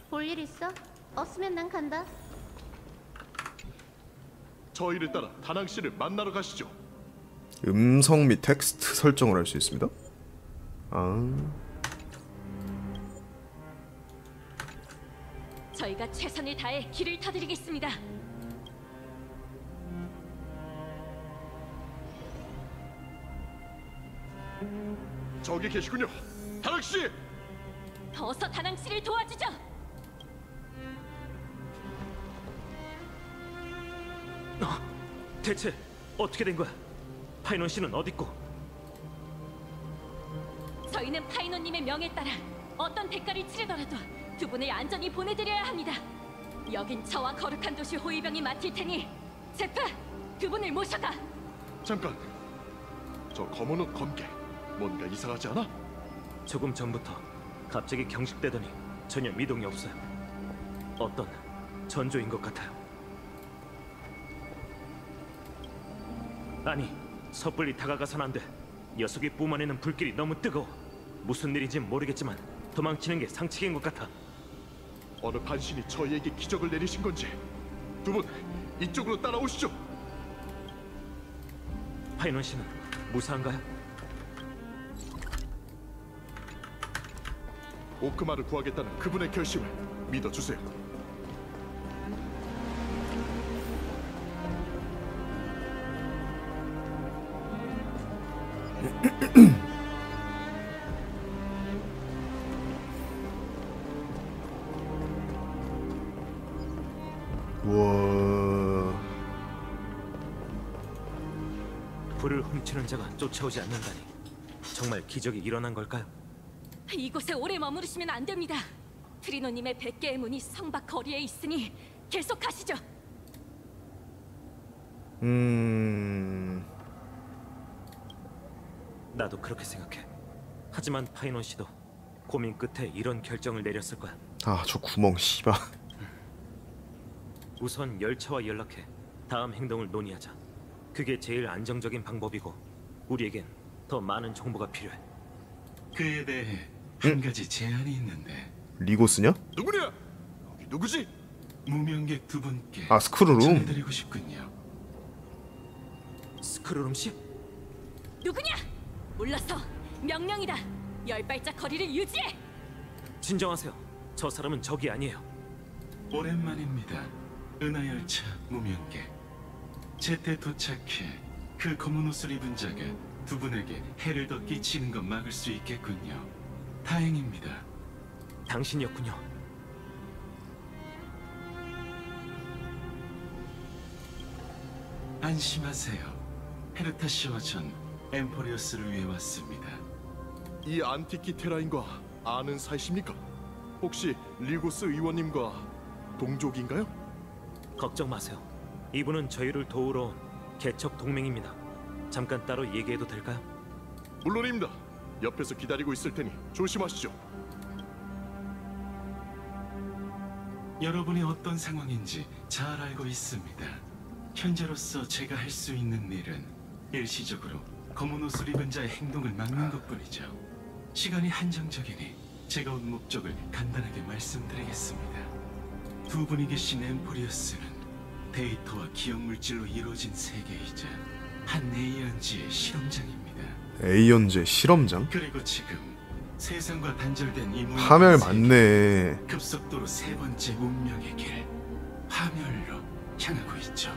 볼 일 있어? 없으면 난 간다. 저희를 따라 다낭 씨를 만나러 가시죠. 음성 및 텍스트 설정을 할 수 있습니다. 아, 저희가 최선을 다해 길을 터드리겠습니다. 저기 계시군요. 다낭 씨! 어서 다낭 씨를 도와주죠. 대체 어떻게 된 거야? 파이논 씨는 어디 있고? 저희는 파이노님의 명에 따라 어떤 대가를 치르더라도 두 분을 안전히 보내드려야 합니다. 여긴 저와 거룩한 도시 호위병이 맡을 테니 제프, 두 분을 모셔가. 잠깐. 저 검은 옷 검게 뭔가 이상하지 않아? 조금 전부터 갑자기 경직되더니 전혀 미동이 없어요. 어떤 전조인 것 같아요. 아니, 섣불리 다가가선 안 돼. 녀석이 뿜어내는 불길이 너무 뜨거워. 무슨 일인진 모르겠지만 도망치는 게 상책인 것 같아. 어느 반신이 저희에게 기적을 내리신 건지 두 분 이쪽으로 따라오시죠. 파이논 씨는 무사한가요? 오크마를 구하겠다는 그분의 결심을 믿어주세요. 우와. 불을 훔치는 자가 쫓아오지 않는다니 정말 기적이 일어난 걸까요? 이곳에 오래 머무르시면 안 됩니다. 트리노님의 100개의 문이 성박 거리에 있으니 계속 가시죠. 나도 그렇게 생각해. 하지만 파이논 씨도 고민 끝에 이런 결정을 내렸을 거야. 아, 저 구멍 씨발. 우선 열차와 연락해 다음 행동을 논의하자. 그게 제일 안정적인 방법이고 우리에겐 더 많은 정보가 필요해. 그에 대해 한 가지 제안이 있는데 리고스냐? 누구냐? 여기 누구지? 무명객 두 분께 아, 스크루룸. 전해드리고 싶군요. 스크루룸 씨? 누구냐? 물러서. 명령이다. 10발짝 거리를 유지해. 진정하세요. 저 사람은 적이 아니에요. 오랜만입니다. 은하열차 무명객. 제때 도착해 그 검은 옷을 입은 자가 두 분에게 해를 더 끼치는 것 막을 수 있겠군요. 다행입니다. 당신이었군요. 안심하세요. 헤르타 씨와 전 엠포리어스를 위해 왔습니다. 이 안티키 테라인과 아는 사이십니까? 혹시 리고스 의원님과 동족인가요? 걱정 마세요. 이분은 저희를 도우러 온 개척 동맹입니다. 잠깐 따로 얘기해도 될까요? 물론입니다. 옆에서 기다리고 있을 테니 조심하시죠. 여러분이 어떤 상황인지 잘 알고 있습니다. 현재로서 제가 할 수 있는 일은 일시적으로 검은 옷을 입은 자의 행동을 막는 것뿐이죠. 시간이 한정적이니 제가 온 목적을 간단하게 말씀드리겠습니다. 두 분이 계신 엠포리어스는 데이터와 기억 물질로 이루어진 세계이자 한 에이언지의 실험장입니다. 에이언제 실험장? 그리고 지금 세상과 단절된 이 모든 파멸 세계는 맞네. 급속도로 세 번째 문명의 길 파멸로 향하고 있죠.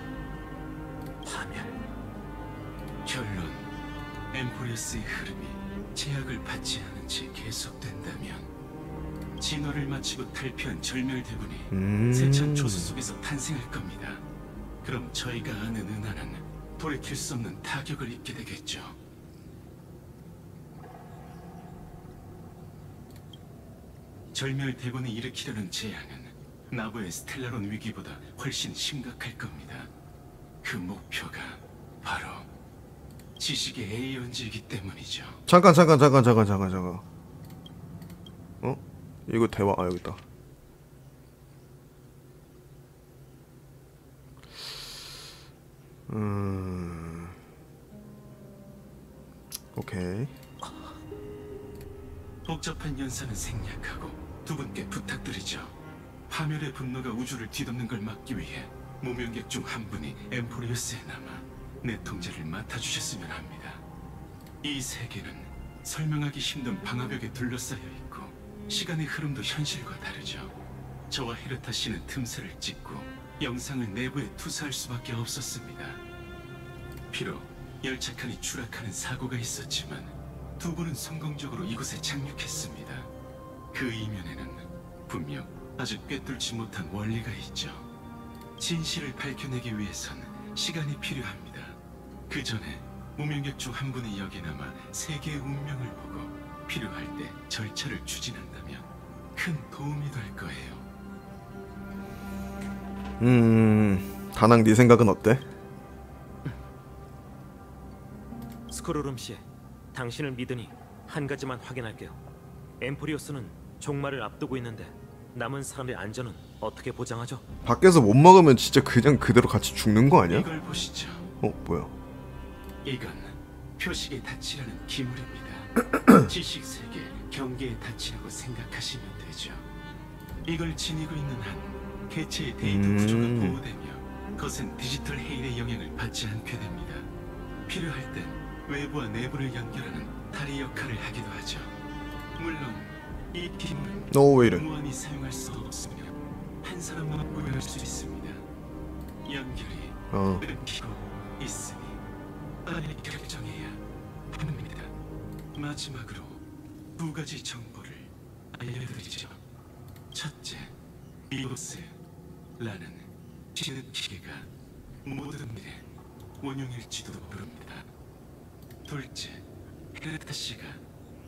파멸. 결론, 엠포리어스의 흐름이 제약을 받지 않은 채 계속된다면 진화를 마치고 탈피한 절멸대군이 세찬 초수 속에서 탄생할 겁니다. 그럼 저희가 아는 은하는 돌이킬 수 없는 타격을 입게 되겠죠. 절멸대군이 일으키려는 재앙은 나부의 스텔라론 위기보다 훨씬 심각할 겁니다. 그 목표가 바로 지식의 에이언즈이기 때문이죠. 잠깐. 어? 이거 대화. 아, 여기 있다. 오케이. 복잡한 연산은 생략하고 두 분께 부탁드리죠. 파멸의 분노가 우주를 뒤덮는 걸 막기 위해 무명객 중 한 분이 엠포리우스에 남아 내 통제를 맡아주셨으면 합니다. 이 세계는 설명하기 힘든 방화벽에 둘러싸여 있고 시간의 흐름도 현실과 다르죠. 저와 헤르타 씨는 틈새를 찍고 영상을 내부에 투사할 수밖에 없었습니다. 비록 열차칸이 추락하는 사고가 있었지만 두 분은 성공적으로 이곳에 착륙했습니다. 그 이면에는 분명 아직 꿰뚫지 못한 원리가 있죠. 진실을 밝혀내기 위해선 시간이 필요합니다. 그 전에 무명객 중 한 분이 여기 남아 세계의 운명을 보고 필요할 때 절차를 추진한다면 큰 도움이 될 거예요. 다낭 네 생각은 어때? 스크로름 씨, 당신을 믿으니 한 가지만 확인할게요. 엠포리오스는 종말을 앞두고 있는데 남은 사람의 안전은 어떻게 보장하죠? 밖에서 못 먹으면 진짜 그냥 그대로 같이 죽는 거 아니야? 이걸 보시죠. 뭐야? 이건 표식의 닻이라는 기물입니다. 지식 세계 경계의 닻이라고 생각하시면 되죠. 이걸 지니고 있는 한 개체의 데이터 구조가 보호되며 거센 디지털 해일의 영향을 받지 않게 됩니다. 필요할 땐 외부와 내부를 연결하는 다리 역할을 하기도 하죠. 물론 이 기물은 왜 이래? 무한히 사용할 수 없으며 한 사람만 보유할 수 있습니다. 연결이 끊기고 있으니 빨리 결정해야 합니다. 마지막으로 두 가지 정보를 알려드리죠. 첫째, 이오스라는 지능 기계가 모든 일의 원흉일지도 모릅니다. 둘째, 헤르타 씨가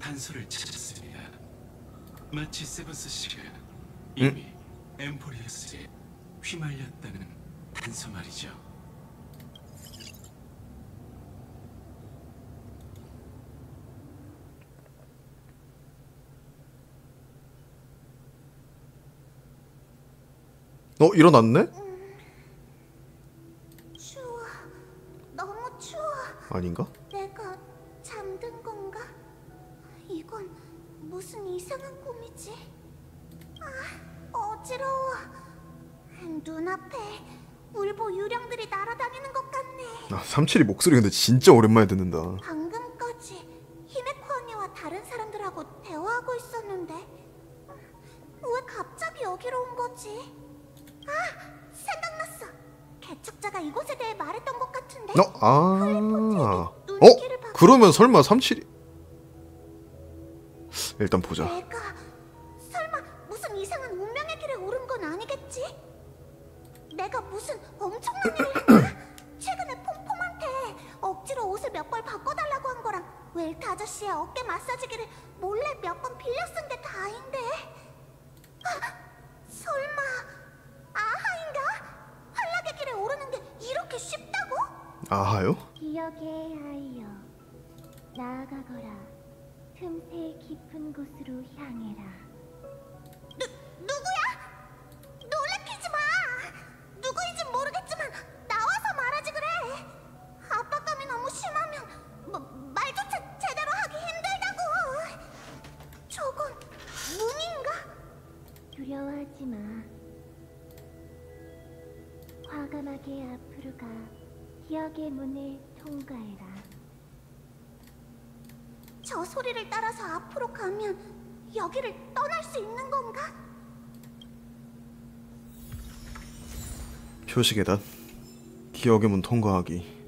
단서를 찾았습니다. 마치 세븐스 씨가 이미 엠포리우스에 휘말렸다는 단서 말이죠. 일어났네? 추워. 너무 추워. 아닌가? 내가 잠든 건가? 이건 무슨 이상한 꿈이지? 아, 어지러워. 눈앞에 울보 유령들이 날아다니는 것 같네. 삼칠이 목소리 근데 진짜 오랜만에 듣는다. 방금까지 히메코 언니와 다른 사람들하고 대화하고 있었는데 왜 갑자기 여기로 온 거지? 아, 생각났어. 개척자가 이곳에 대해 말했던 것 같은데. 그러면 설마 삼칠이 일단 보자. 내가 설마 무슨 이상한 운명의 길에 오른 건 아니겠지? 내가 무슨 엄청난 일을 했나? 최근에 폼폼한테 억지로 옷을 몇 벌 바꿔달라고 한 거랑 웰트 아저씨의 어깨 마사지기를 몰래 몇 번 빌려 쓴 게 다인데. 설마 아하인가? 환락의 길에 오르는 게 이렇게 쉽다고? 아하요? 기억의 하여 나아가거라. 틈새 깊은 곳으로 향해라. 누구야? 놀래키지 마. 누구인진 모르겠지만 나와서 말하지 그래. 압박감이 너무 심하면 말조차 제대로 하기 힘들다고. 저건 문인가? 두려워하지 마. 과감하게 앞으로 가. 기억의 문을 통과해라. 저 소리를 따라서 앞으로 가면 여기를 떠날 수 있는 건가? 표시계단 기억의 문 통과하기.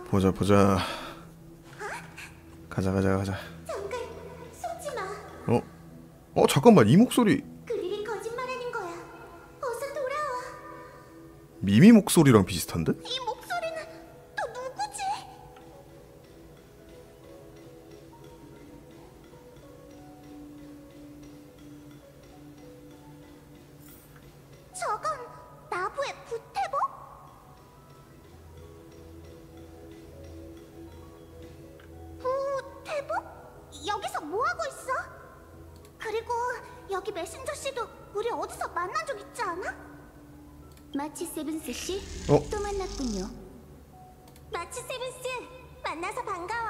보자. 가자. 잠깐 속지 마. 잠깐만, 이 목소리 그들이 거짓말하는 거야. 어서 돌아와. 미미 목소리랑 비슷한데? 이 목소리는 또 누구지? 저건 나부의 부태복? 부태복? 여기서 뭐하고 있어? 그리고 여기 메신저 씨도 우리 어디서 만난 적 있지 않아? 마치 세븐스 씨? 또 만났군요. 마치 세븐스! 만나서 반가워.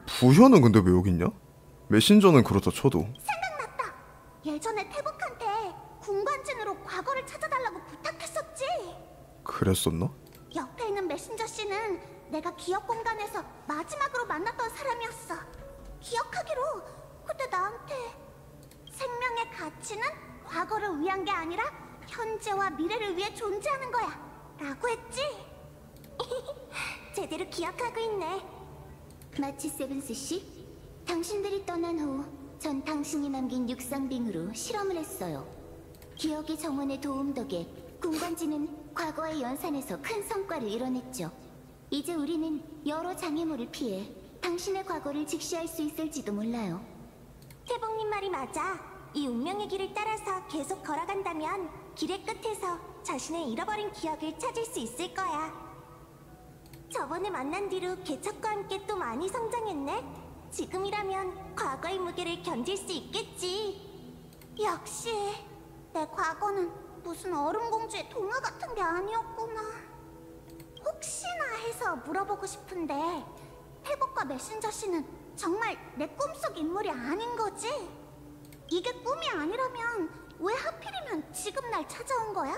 부현은 근데 왜 여기 있냐? 메신저는 그렇다 쳐도 생각났다. 예전에 태복한테 군관진으로 과거를 찾아달라고 부탁했었지. 그랬었나? 옆에 있는 메신저 씨는 내가 기억 공간에서 마지막으로 만났던 사람이었어. 기억하기로 그때 나한테 생명의 가치는 과거를 위한 게 아니라 현재와 미래를 위해 존재하는 거야 라고 했지. 제대로 기억하고 있네. 마치 세븐스 씨, 당신들이 떠난 후 전 당신이 남긴 육상빙으로 실험을 했어요. 기억의 정원의 도움 덕에 군관지는 과거의 연산에서 큰 성과를 이뤄냈죠. 이제 우리는 여러 장애물을 피해 당신의 과거를 직시할 수 있을지도 몰라요. 태봉님 말이 맞아. 이 운명의 길을 따라서 계속 걸어간다면 길의 끝에서 자신의 잃어버린 기억을 찾을 수 있을 거야. 저번에 만난 뒤로 개척과 함께 또 많이 성장했네. 지금이라면 과거의 무게를 견딜 수 있겠지. 역시 내 과거는 무슨 얼음공주의 동화 같은 게 아니었구나. 혹시나 해서 물어보고 싶은데 태복과 메신저 씨는 정말 내 꿈속 인물이 아닌 거지? 이게 꿈이 아니라면 왜 하필이면 지금 날 찾아온 거야?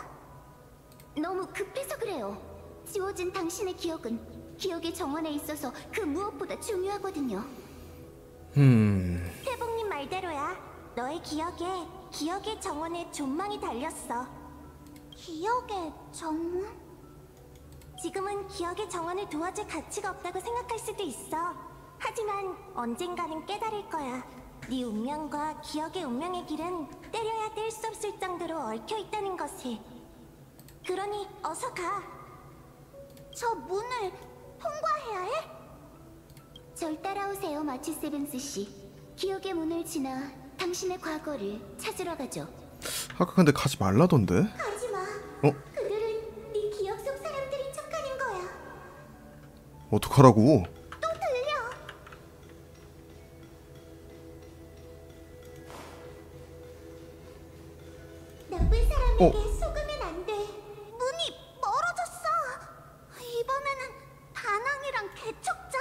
너무 급해서 그래요. 지워진 당신의 기억은 기억의 정원에 있어서 그 무엇보다 중요하거든요. 태복님 말대로야. 너의 기억에 기억의 정원에 존망이 달렸어. 기억의 정원? 지금은 기억의 정원을 도와줄 가치가 없다고 생각할 수도 있어. 하지만 언젠가는 깨달을 거야. 네 운명과 기억의 운명의 길은 때려야 뗄 수 없을 정도로 얽혀있다는 것을. 그러니 어서 가. 저 문을 통과해야 해? 절 따라오세요, 마치 세븐스 씨. 기억의 문을 지나 당신의 과거를 찾으러 가죠. 아까 근데 가지 말라던데? 가지마. 그들은 네 기억 속 사람들인 척하는 거야. 어떡하라고? 또 들려. 나쁜 사람에게 속으면 안 돼. 문이 멀어졌어. 이번에는 다낭이랑 개척자?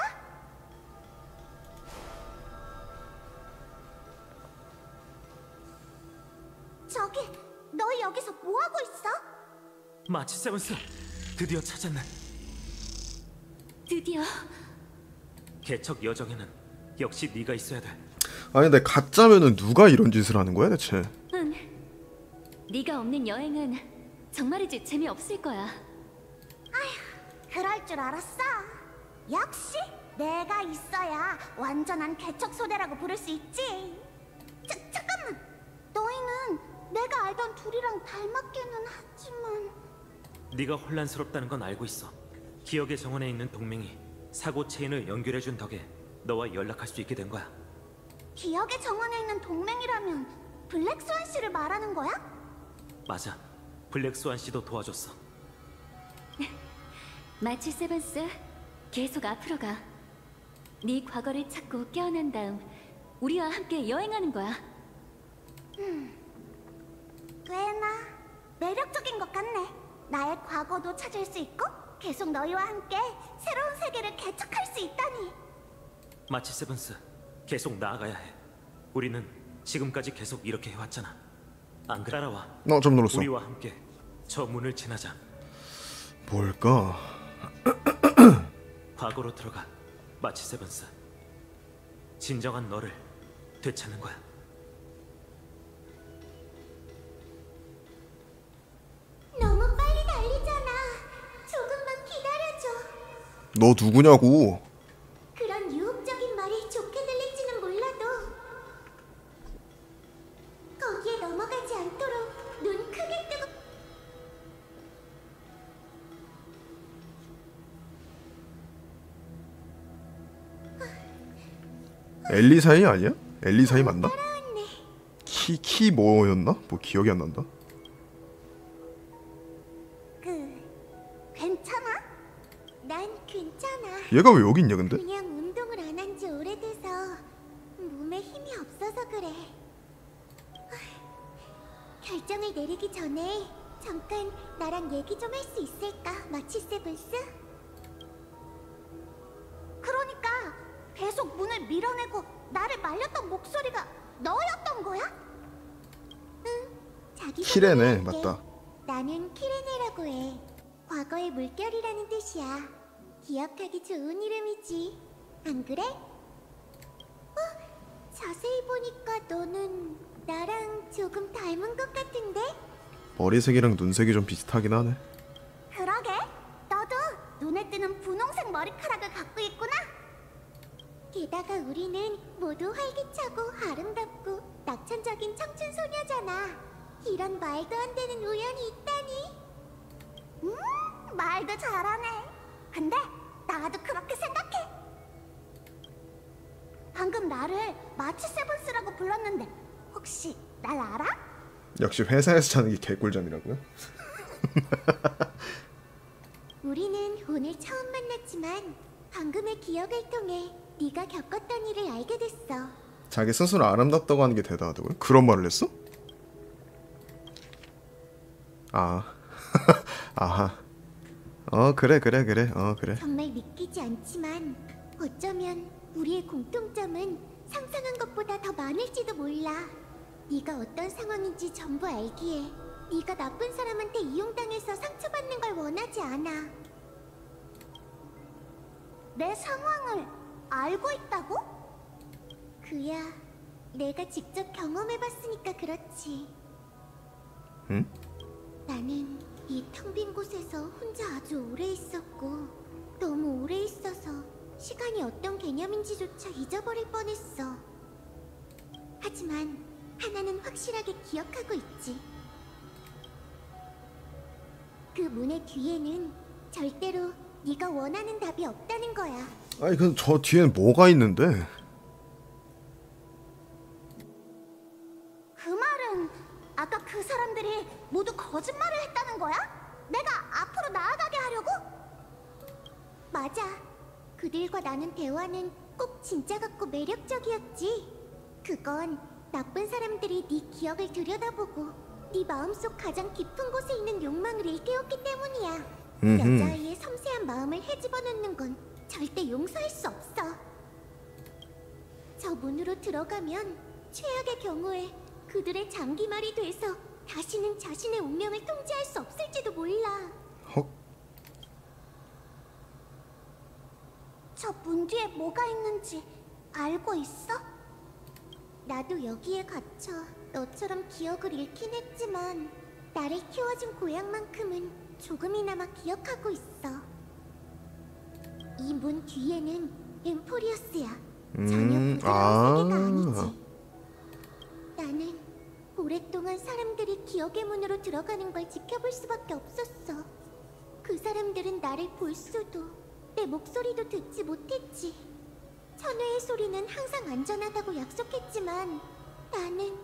저기, 너 여기서 뭐 하고 있어? 마치 세븐스, 드디어 찾았네. 드디어 개척 여정에는 역시 네가 있어야 돼. 아니 근데 가짜면은 누가 이런 짓을 하는 거야 대체? 응. 네가 없는 여행은 정말이지 재미없을 거야. 그럴 줄 알았어. 역시 내가 있어야 완전한 개척소대라고 부를 수 있지. 잠깐만. 너희는 내가 알던 둘이랑 닮았기는 하지만 네가 혼란스럽다는 건 알고 있어. 기억의 정원에 있는 동맹이 사고 체인을 연결해준 덕에 너와 연락할 수 있게 된 거야. 기억의 정원에 있는 동맹이라면 블랙스완 씨를 말하는 거야? 맞아. 블랙스완 씨도 도와줬어. 마치 세븐스, 계속 앞으로 가. 네 과거를 찾고 깨어난 다음 우리와 함께 여행하는 거야. 꽤나 매력적인 것 같네. 나의 과거도 찾을 수 있고 계속 너희와 함께 새로운 세계를 개척할 수 있다니. 마치 세븐스, 계속 나아가야 해. 우리는 지금까지 계속 이렇게 해왔잖아. 안 그래? 따라와. 좀 눌렀어. 우리와 함께 저 문을 지나자. 뭘까? 과거로 들어가. 마치 세븐스. 진정한 너를 되찾는 거야. 너무 빨리 달리잖아. 조금만 기다려줘. 너 누구냐고? 그런 유혹적인 말이 좋게 들릴지는 몰라도 거기에 넘어가지 않도록 눈 크게 뜨고. 엘리사이 아니야? 엘리사이 맞나? 따라왔네. 키 뭐였나? 뭐 기억이 안 난다. 괜찮아? 난 괜찮아. 얘가 왜 여기 있냐 근데? 그냥 운동을 안 한 지 오래돼서 몸에 힘이 없어서 그래. 결정을 내리기 전에 잠깐 나랑 얘기 좀 할 수 있을까, 마치 세븐스? 그러니까 계속 문을 밀어내고 나를 말렸던 목소리가 너였던 거야? 키레네, 자기소개할게. 맞다. 나는 키레네라고 해. 과거의 물결이라는 뜻이야. 기억하기 좋은 이름이지. 안 그래? 자세히 보니까 너는 나랑 조금 닮은 것 같은데? 머리색이랑 눈색이 좀 비슷하긴 하네. 그러게. 너도 눈에 띄는 분홍색 머리카락을 갖고 있구나. 게다가 우리는 모두 활기차고 아름답고 낙천적인 청춘 소녀잖아. 이런 말도 안 되는 우연이 있다니. 말도 잘하네. 근데 나도 그렇게 생각해. 방금 나를 마치 세븐스라고 불렀는데 혹시 날 알아? 역시 회사에서 자는 게 개꿀잠이라고요? 우리는 오늘 처음 만났지만 방금의 기억을 통해 네가 겪었던 일을 알게 됐어. 자기 스스로 아름답다고 하는 게 대단하다고요? 그런 말을 했어? 아 아하 그래 그래 정말 믿기지 않지만 어쩌면 우리의 공통점은 상상한 것보다 더 많을지도 몰라. 네가 어떤 상황인지 전부 알기에 네가 나쁜 사람한테 이용당해서 상처받는 걸 원하지 않아. 내 상황을 알고 있다고? 그야 내가 직접 경험해봤으니까 그렇지. 응? 나는 이 텅 빈 곳에서 혼자 아주 오래 있었고 너무 오래 있어서 시간이 어떤 개념인지조차 잊어버릴 뻔했어. 하지만 하나는 확실하게 기억하고 있지. 그 문의 뒤에는 절대로 네가 원하는 답이 없다는 거야. 아니 근데 저 뒤엔 뭐가 있는데? 그 말은 아까 그 사람들이 모두 거짓말을 했다는 거야? 내가 앞으로 나아가게 하려고? 맞아. 그들과 나눈 대화는 꼭 진짜 같고 매력적이었지. 그건 나쁜 사람들이 네 기억을 들여다보고 네 마음속 가장 깊은 곳에 있는 욕망을 일깨웠기 때문이야. 여자아이의 섬세한 마음을 헤집어놓는 건 절대 용서할 수 없어. 저 문으로 들어가면 최악의 경우에 그들의 장기말이 돼서 다시는 자신의 운명을 통제할 수 없을지도 몰라. 헉? 저 문 뒤에 뭐가 있는지 알고 있어? 나도 여기에 갇혀 너처럼 기억을 잃긴 했지만 나를 키워준 고향만큼은 조금이나마 기억하고 있어. 이 문 뒤에는 엠포리어스야. 전혀 부드러운 세계가 아니지. 나는 오랫동안 사람들이 기억의 문으로 들어가는 걸 지켜볼 수밖에 없었어. 그 사람들은 나를 볼 수도 내 목소리도 듣지 못했지. 천회의 소리는 항상 안전하다고 약속했지만 나는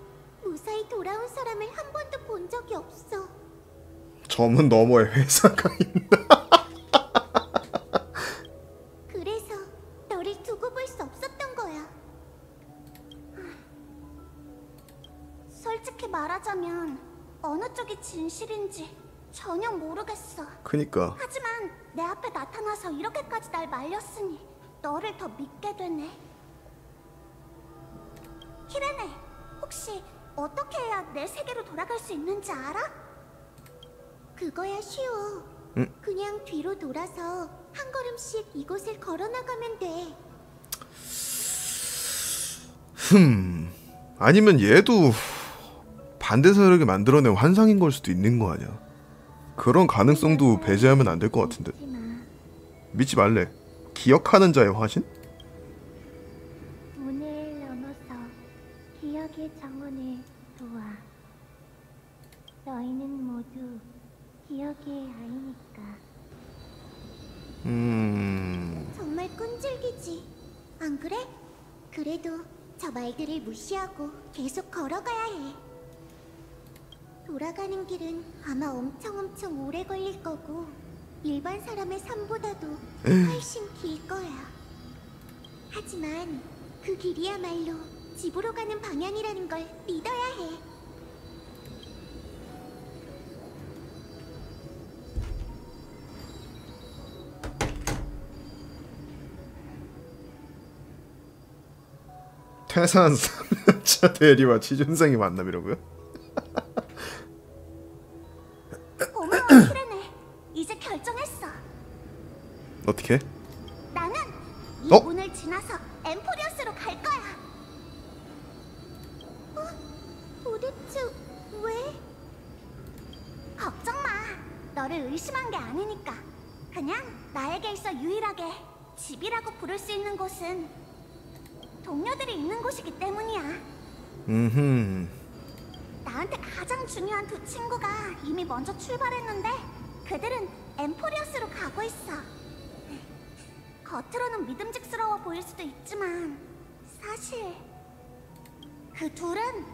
무사히 돌아온 사람을 한 번도 본 적이 없어. 점은 너머에 회사가 있나? 그래서 너를 두고 볼 수 없었던 거야. 솔직히 말하자면 어느 쪽이 진실인지 전혀 모르겠어. 그니까 하지만 내 앞에 나타나서 이렇게까지 날 말렸으니 너를 더 믿게 되네. 키레네, 혹시 어떻게 해야 내 세계로 돌아갈 수 있는지 알아? 그거야 쉬워. 응? 그냥 뒤로 돌아서 한 걸음씩 이곳을 걸어나가면 돼. 아니면 얘도 반대 세력이 만들어낸 환상인 걸 수도 있는 거 아니야. 그런 가능성도 배제하면 안 될 것 같은데. 믿지 말래. 기억하는 자의 화신? 문을 넘어서 기억의 정원을 도와. 너희는 모두 기억의 아이니까. 정말 끈질기지. 안 그래? 그래도 저 말들을 무시하고 계속 걸어가야 해. 돌아가는 길은 아마 엄청 오래 걸릴 거고 일반 사람의 삶보다도 훨씬 길 거야. 하지만 그 길이야말로 집으로 가는 방향이라는 걸 믿어야 해. 퇴사한 3년차 대리와 취준생의 만남이라고요? 어떻게? 나는 이 어? 문을 지나서 엠포리어스로 갈 거야. 도대체 왜? 걱정 마. 너를 의심한 게 아니니까. 그냥 나에게 있어 유일하게 집이라고 부를 수 있는 곳은 동료들이 있는 곳이기 때문이야. 나한테 가장 중요한 두 친구가 이미 먼저 출발했는데 그들은 엠포리어스로 가고 있어. 겉으로는 믿음직스러워 보일 수도 있지만 사실 그 둘은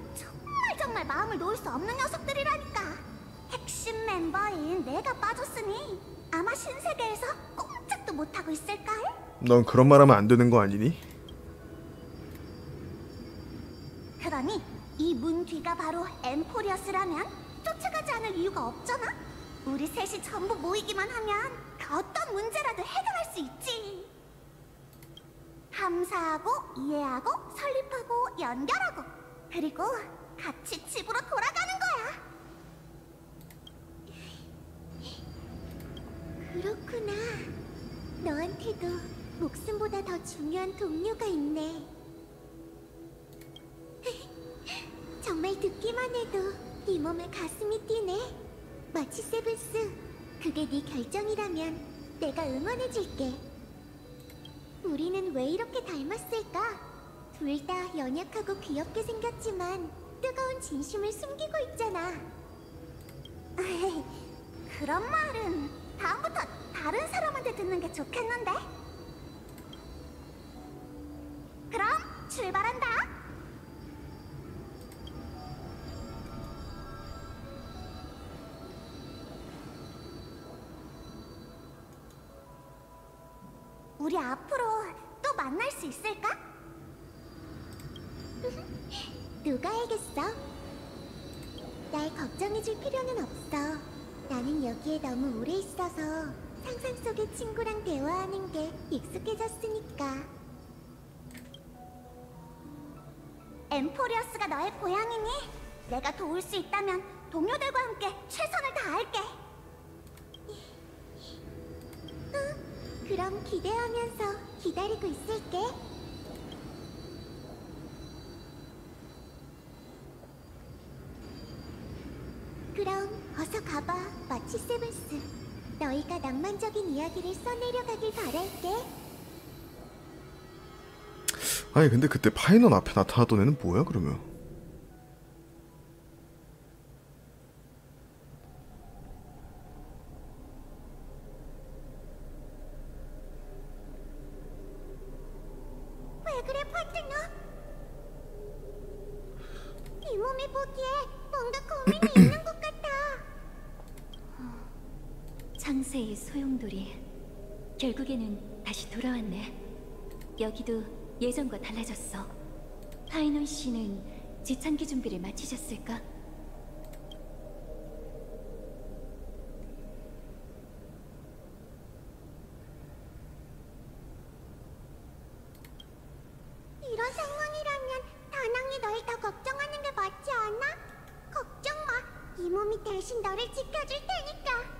정말 마음을 놓을 수 없는 녀석들이라니까. 핵심 멤버인 내가 빠졌으니 아마 신세계에서 꼼짝도 못하고 있을걸? 넌 그런 말 하면 안 되는 거 아니니? 그러니 이 문 뒤가 바로 엠포리어스라면 쫓아가지 않을 이유가 없잖아? 우리 셋이 전부 모이기만 하면 그 어떤 문제라도 해결할 수 있지. 탐사하고 이해하고 설립하고 연결하고 그리고 같이 집으로 돌아가는 거야. 그렇구나. 너한테도 목숨보다 더 중요한 동료가 있네. 정말 듣기만 해도 네 몸에 가슴이 뛰네. 마치 세븐스, 그게 네 결정이라면 내가 응원해줄게. 우리는 왜 이렇게 닮았을까? 둘 다 연약하고 귀엽게 생겼지만 뜨거운 진심을 숨기고 있잖아. 그런 말은 다음부터 다른 사람한테 듣는 게 좋겠는데? 그럼 출발한다. 우리 앞으로 또 만날 수 있을까? 누가 알겠어? 날 걱정해줄 필요는 없어. 나는 여기에 너무 오래 있어서 상상 속의 친구랑 대화하는 게 익숙해졌으니까. 엠포리어스가 너의 고향이니 내가 도울 수 있다면 동료들과 함께 최선을 다할게. 그럼 기대하면서 기다리고 있을게. 그럼 어서 가봐, 마치 세븐스. 너희가 낭만적인 이야기를 써내려가길 바랄게. 아니 근데 그때 파이넌 앞에 나타났던 애는 뭐야 그러면? 왜 그래, 파트너? 이 몸이 보기에 뭔가 고민이 있는 것 같아. 창세의 소용돌이 결국에는 다시 돌아왔네. 여기도 예전과 달라졌어. 파이논 씨는 재창기 준비를 마치셨을까? 이런 상황이라면 다낭이 널 더 걱정하는 게 맞지 않아? 걱정 마. 이 몸이 대신 너를 지켜줄 테니까.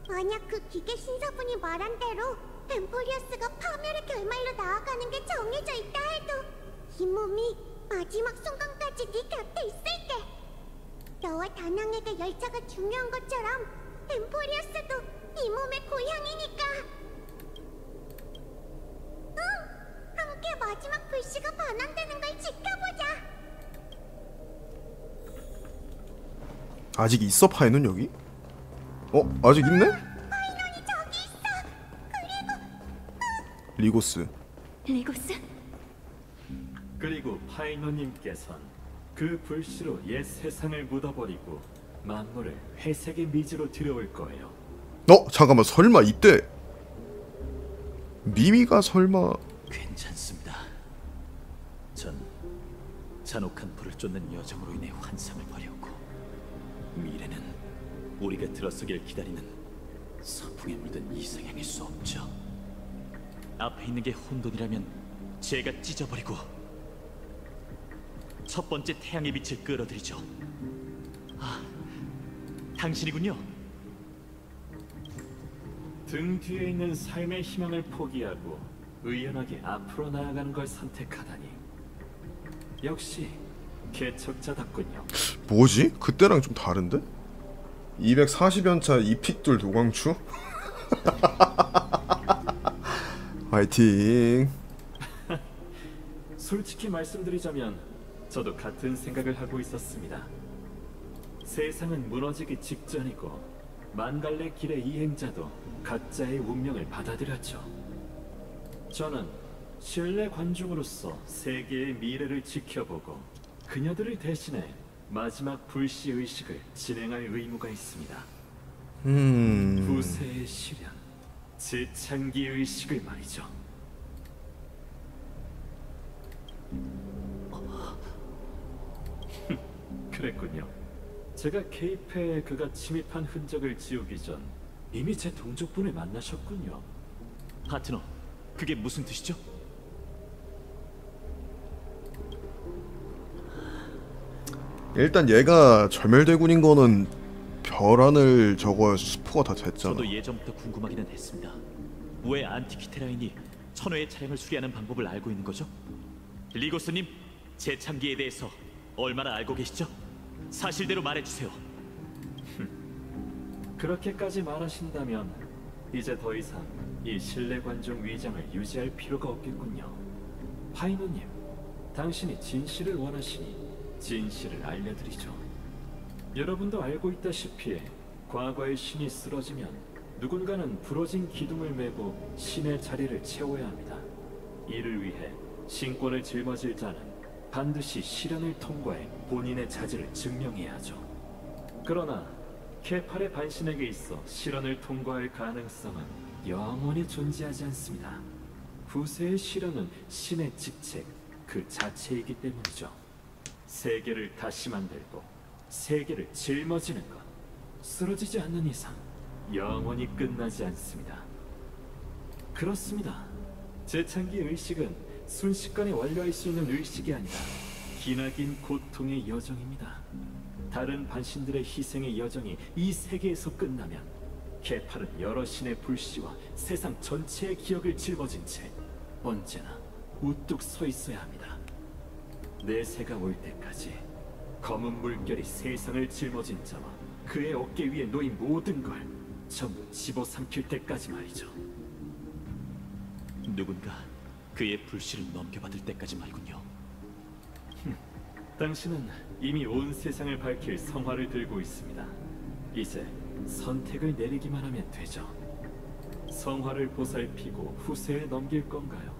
만약 그 기계 신사분이 말한 대로 엠포리어스가 파멸의 결말로 나아가는 게 정해져 있다 해도 이 몸이 마지막 순간까지 네 곁에 있을게. 너와 다낭에게 열차가 중요한 것처럼 엠포리어스도 이 몸의 고향이니까. 응! 함께 마지막 불씨가 반환되는 걸 지켜보자. 아직 있어 파이는 여기? 아직 있네? 파이논이 저기 있어. 리고스. 리고스? 그리고 파이너님께선 그 불씨로 옛 세상을 묻어버리고 만물을 회색의 미지로 들여올 거예요. 잠깐만 설마 이때 미미가 설마 괜찮습니다. 전 잔혹한 불을 쫓는 여정으로 인해 환상을 버렸고 미래는 우리가 들어서길 기다리는 서풍에 물든 이생행일 수 없죠. 앞에 있는 게 혼돈이라면 제가 찢어버리고 첫 번째 태양의 빛을 끌어들이죠. 당신이군요. 등 뒤에 있는 삶의 희망을 포기하고 의연하게 앞으로 나아가는 걸 선택하다니. 역시 개척자답군요. 뭐지? 그때랑 좀 다른데? 240연차 이픽돌 도광추? 화이팅. 솔직히 말씀드리자면 저도 같은 생각을 하고 있었습니다. 세상은 무너지기 직전이고 만갈래 길의 이행자도 각자의 운명을 받아들였죠. 저는 신뢰 관중으로서 세계의 미래를 지켜보고 그녀들을 대신해 마지막 불씨 의식을 진행할 의무가 있습니다. 후세의 시련, 재창기 의식을 말이죠. 그랬군요. 제가 케이페에 그가 침입한 흔적을 지우기 전 이미 제 동족분을 만나셨군요. 파트너, 그게 무슨 뜻이죠? 일단 얘가 절멸대군인 거는 별안을 저거 스포가 다 됐잖아. 저도 예전부터 궁금하기는 했습니다. 왜 안티키테라인이 천회의 차량을 수리하는 방법을 알고 있는 거죠? 리고스님, 재참기에 대해서 얼마나 알고 계시죠? 사실대로 말해주세요. 그렇게까지 말하신다면 이제 더 이상 이 신뢰 관중 위장을 유지할 필요가 없겠군요. 파이노님, 당신이 진실을 원하시니 진실을 알려드리죠. 여러분도 알고 있다시피 과거의 신이 쓰러지면 누군가는 부러진 기둥을 메고 신의 자리를 채워야 합니다. 이를 위해 신권을 짊어질 자는 반드시 시련을 통과해 본인의 자질을 증명해야 하죠. 그러나 케팔의 반신에게 있어 시련을 통과할 가능성은 영원히 존재하지 않습니다. 후세의 시련은 신의 직책 그 자체이기 때문이죠. 세계를 다시 만들고 세계를 짊어지는 것, 쓰러지지 않는 이상 영원히 끝나지 않습니다. 그렇습니다. 재창기 의식은 순식간에 완료할 수 있는 의식이 아니라 기나긴 고통의 여정입니다. 다른 반신들의 희생의 여정이 이 세계에서 끝나면 케팔은 여러 신의 불씨와 세상 전체의 기억을 짊어진 채 언제나 우뚝 서 있어야 합니다. 내세가 올 때까지 검은 물결이 세상을 짊어진 자와 그의 어깨 위에 놓인 모든 걸 전부 집어삼킬 때까지 말이죠. 누군가 그의 불씨를 넘겨받을 때까지 말군요. 당신은 이미 온 세상을 밝힐 성화를 들고 있습니다. 이제 선택을 내리기만 하면 되죠. 성화를 보살피고 후세에 넘길 건가요?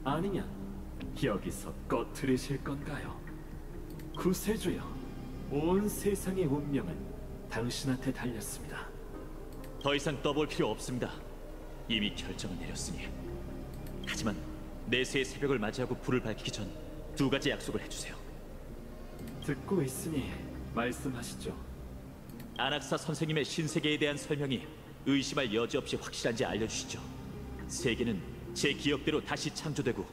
아니면 여기서 꺼트리실 건가요? 구세주여, 온 세상의 운명은 당신한테 달렸습니다. 더 이상 떠볼 필요 없습니다. 이미 결정을 내렸으니. 하지만 내세의 새벽을 맞이하고 불을 밝히기 전 두 가지 약속을 해주세요. 듣고 있으니 말씀하시죠. 아낙사 선생님의 신세계에 대한 설명이 의심할 여지 없이 확실한지 알려주시죠. 세계는 제 기억대로 다시 창조되고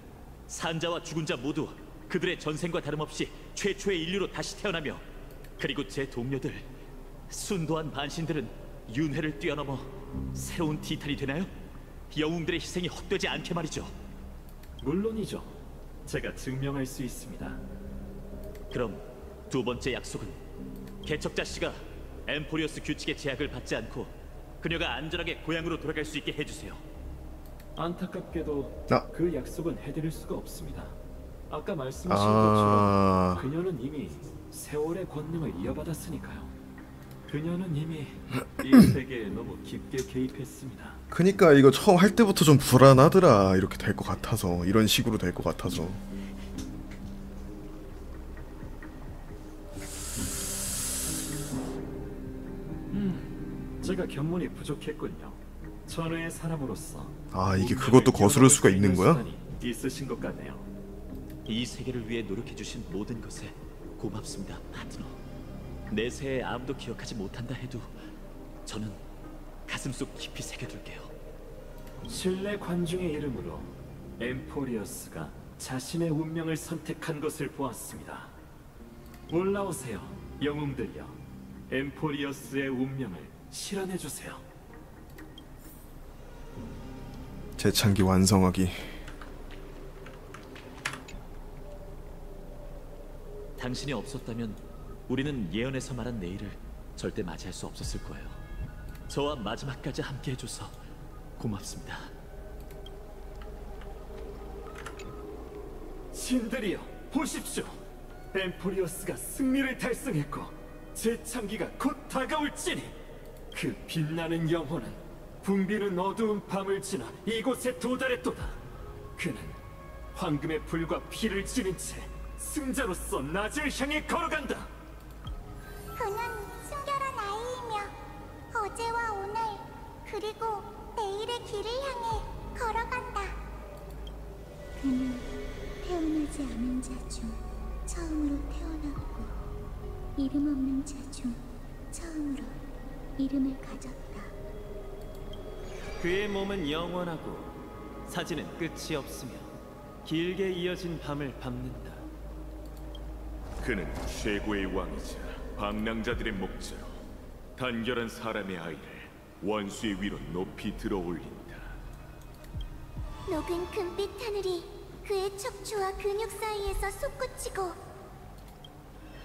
산자와 죽은 자 모두 그들의 전생과 다름없이 최초의 인류로 다시 태어나며, 그리고 제 동료들 순도한 반신들은 윤회를 뛰어넘어 새로운 티탄이 되나요? 영웅들의 희생이 헛되지 않게 말이죠. 물론이죠. 제가 증명할 수 있습니다. 그럼 두 번째 약속은 개척자 씨가 엠포리어스 규칙의 제약을 받지 않고 그녀가 안전하게 고향으로 돌아갈 수 있게 해주세요. 안타깝게도 아. 그 약속은 해드릴 수가 없습니다. 아까 말씀하신 것처럼 그녀는 이미 세월의 권능을 이어받았으니까요. 그녀는 이미 이 세계에 너무 깊게 개입했습니다. 그니까 이거 처음 할 때부터 좀 불안하더라. 이렇게 될 것 같아서, 이런 식으로 될 것 같아서. 제가 견문이 부족했군요. 천회의 사람으로서 아, 이게 그것도 거스를 수가 있는 거야? 시간이 있으신 것 같네요. 이 세계를 위해 노력해주신 모든 것에 고맙습니다, 파트너. 내세에 아무도 기억하지 못한다 해도 저는 가슴속 깊이 새겨둘게요. 신뢰 관중의 이름으로 엠포리어스가 자신의 운명을 선택한 것을 보았습니다. 올라오세요, 영웅들이여. 엠포리어스의 운명을 실현해주세요. 재창기 완성하기. 당신이 없었다면 우리는 예언에서 말한 내일을 절대 맞이할 수 없었을 거예요. 저와 마지막까지 함께 해줘서 고맙습니다. 신들이여, 보십시오. 엠포리오스가 승리를 달성했고 재창기가 곧 다가올지니 그 빛나는 영혼은 붐비는 어두운 밤을 지나 이곳에 도달했도다. 그는 황금의 불과 피를 지닌 채 승자로서 낮을 향해 걸어간다. 그는 순결한 아이이며 어제와 오늘 그리고 내일의 길을 향해 걸어간다. 그는 태어나지 않은 자 중 처음으로 태어났고 이름 없는 자 중 처음으로 이름을 가졌다. 그의 몸은 영원하고 사지는 끝이 없으며 길게 이어진 밤을 밟는다. 그는 최고의 왕이자 방랑자들의 목자로 단결한 사람의 아이를 원수의 위로 높이 들어올린다. 녹은 금빛 하늘이 그의 척추와 근육 사이에서 솟구치고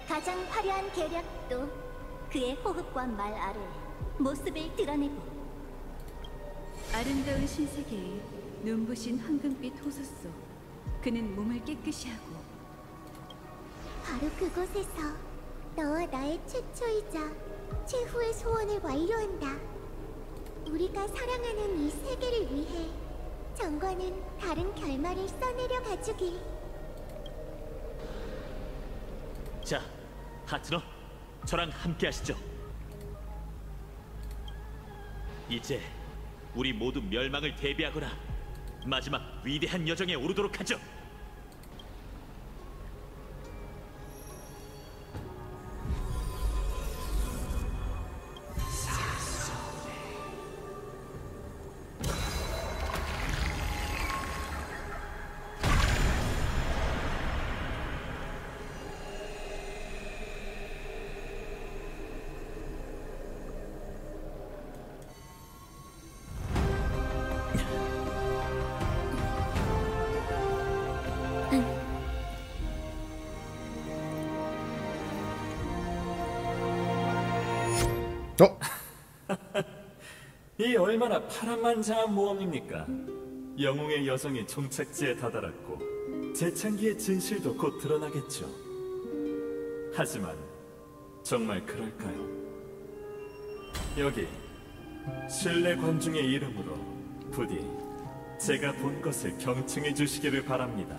가장 화려한 계략도 그의 호흡과 말 아래 모습을 드러내고 아름다운 신세계에 눈부신 황금빛 호수 속 그는 몸을 깨끗이 하고 바로 그곳에서 너와 나의 최초이자 최후의 소원을 완료한다. 우리가 사랑하는 이 세계를 위해 정관은 다른 결말을 써내려 가주길. 자, 파트너, 저랑 함께 하시죠. 이제 우리 모두 멸망을 대비하거나 마지막 위대한 여정에 오르도록 하죠. 이 얼마나 파란만장한 모험입니까? 영웅의 여정이 종착지에 다다랐고 재창기의 진실도 곧 드러나겠죠. 하지만 정말 그럴까요? 여기 신뢰 관중의 이름으로 부디 제가 본 것을 경청해 주시기를 바랍니다.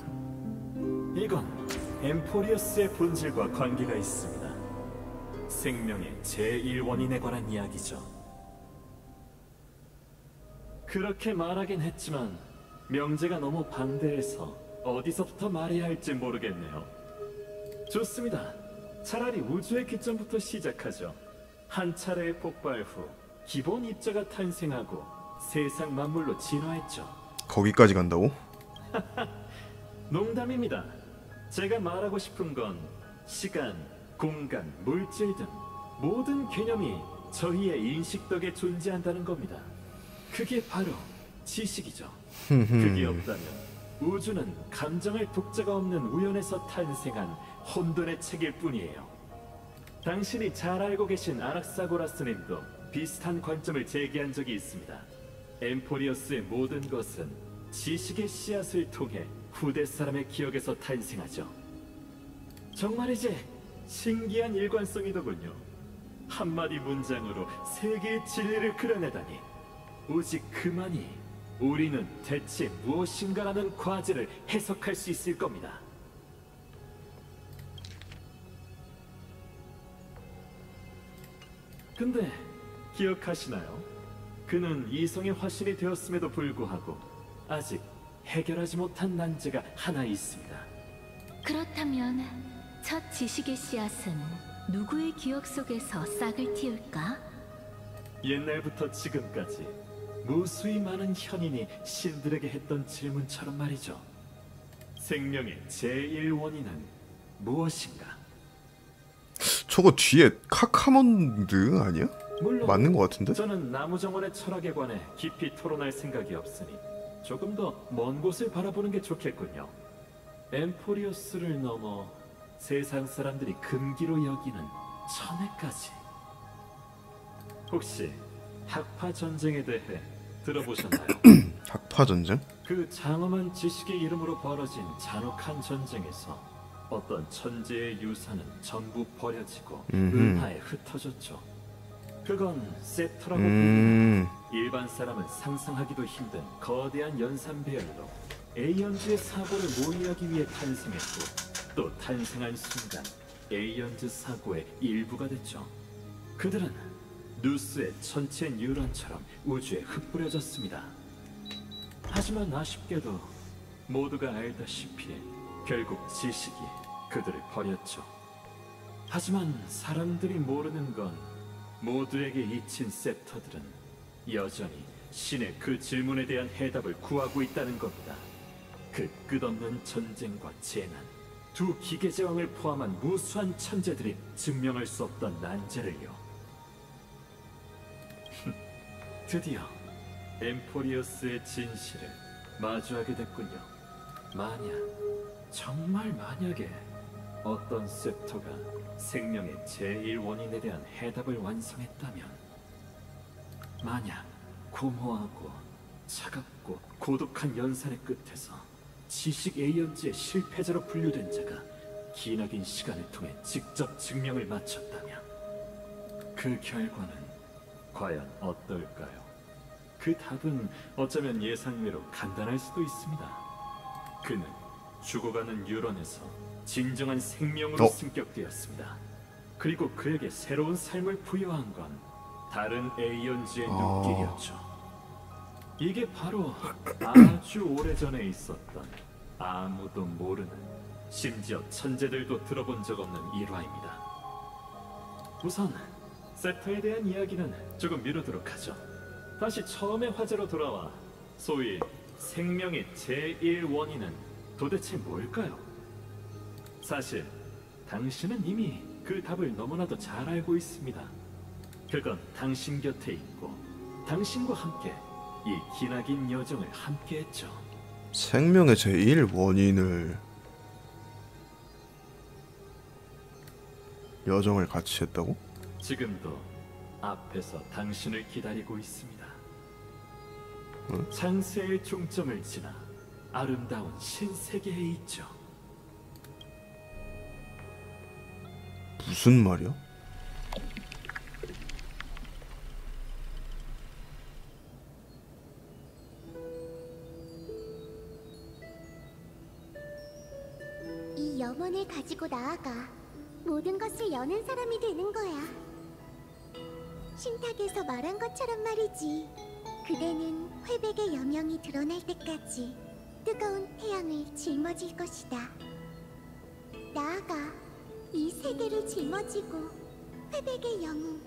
이건 엠포리어스의 본질과 관계가 있습니다. 생명의 제1원인에 관한 이야기죠. 그렇게 말하긴 했지만 명제가 너무 방대해서 어디서부터 말해야 할지 모르겠네요. 좋습니다. 차라리 우주의 기점부터 시작하죠. 한 차례의 폭발 후 기본 입자가 탄생하고 세상 만물로 진화했죠. 거기까지 간다고? 농담입니다. 제가 말하고 싶은 건 시간, 공간, 물질 등 모든 개념이 저희의 인식 덕에 존재한다는 겁니다. 그게 바로 지식이죠. 그게 없다면 우주는 감정할 독자가 없는 우연에서 탄생한 혼돈의 책일 뿐이에요. 당신이 잘 알고 계신 아락사고라스님도 비슷한 관점을 제기한 적이 있습니다. 엠포리어스의 모든 것은 지식의 씨앗을 통해 후대 사람의 기억에서 탄생하죠. 정말이지 신기한 일관성이더군요. 한마디 문장으로 세계의 진리를 그려내다니. 오직 그만이 우리는 대체 무엇인가라는 과제를 해석할 수 있을 겁니다. 근데 기억하시나요? 그는 이성의 화신이 되었음에도 불구하고 아직 해결하지 못한 난제가 하나 있습니다. 그렇다면 첫 지식의 씨앗은 누구의 기억 속에서 싹을 틔울까? 옛날부터 지금까지 무수히 많은 현인이 신들에게 했던 질문처럼 말이죠. 생명의 제1원인은 무엇인가? 저거 뒤에 카카몬드 아니야? 물론 맞는 것 같은데? 저는 나무정원의 철학에 관해 깊이 토론할 생각이 없으니 조금 더 먼 곳을 바라보는 게 좋겠군요. 엠포리오스를 넘어 세상 사람들이 금기로 여기는 천해까지. 혹시 학파 전쟁에 대해 들어보셨나요? 학파 전쟁? 그 장엄한 지식의 이름으로 벌어진 잔혹한 전쟁에서 어떤 천재의 유산은 전부 버려지고 은하에 흩어졌죠. 그건 세터라고 불리는 일반 사람은 상상하기도 힘든 거대한 연산 배열로 에이언즈의 사고를 모의하기 위해 탄생했고, 또 탄생한 순간 에이언즈 사고의 일부가 됐죠. 그들은 누스의 천체 뉴런처럼 우주에 흩뿌려졌습니다. 하지만 아쉽게도 모두가 알다시피 결국 지식이 그들을 버렸죠. 하지만 사람들이 모르는 건 모두에게 잊힌 세터들은 여전히 신의 그 질문에 대한 해답을 구하고 있다는 겁니다. 그 끝없는 전쟁과 재난, 두 기계제왕을 포함한 무수한 천재들이 증명할 수 없던 난제를요. 드디어 엠포리어스의 진실을 마주하게 됐군요. 만약, 정말 만약에 어떤 세터가 생명의 제1원인에 대한 해답을 완성했다면, 만약 고모하고 차갑고 고독한 연산의 끝에서 지식 에이언즈의 실패자로 분류된 자가 기나긴 시간을 통해 직접 증명을 마쳤다면, 그 결과는 과연 어떨까요? 그 답은 어쩌면 예상외로 간단할 수도 있습니다. 그는 죽어가는 유런에서 진정한 생명으로 승격되었습니다. 그리고 그에게 새로운 삶을 부여한 건 다른 에이언즈의 눈길이었죠. 이게 바로 아주 오래전에 있었던 아무도 모르는, 심지어 천재들도 들어본 적 없는 일화입니다. 우선 세터에 대한 이야기는 조금 미루도록 하죠. 다시 처음의 화제로 돌아와 소위 생명의 제1원인은 도대체 뭘까요? 사실 당신은 이미 그 답을 너무나도 잘 알고 있습니다. 그건 당신 곁에 있고 당신과 함께 이 기나긴 여정을 함께했죠. 생명의 제1 원인을 여정을 같이 했다고? 지금도 앞에서 당신을 기다리고 있습니다. 응? 창세의 종점을 지나 아름다운 신세계에 있죠. 무슨 말이야? 이 염원을 가지고 나아가 모든 것을 여는 사람이 되는 거야. 신탁에서 말한 것처럼 말이지. 그대는 회백의 여명이 드러날 때까지 뜨거운 태양을 짊어질 것이다. 나아가 이 세계를 짊어지고 회백의 영웅,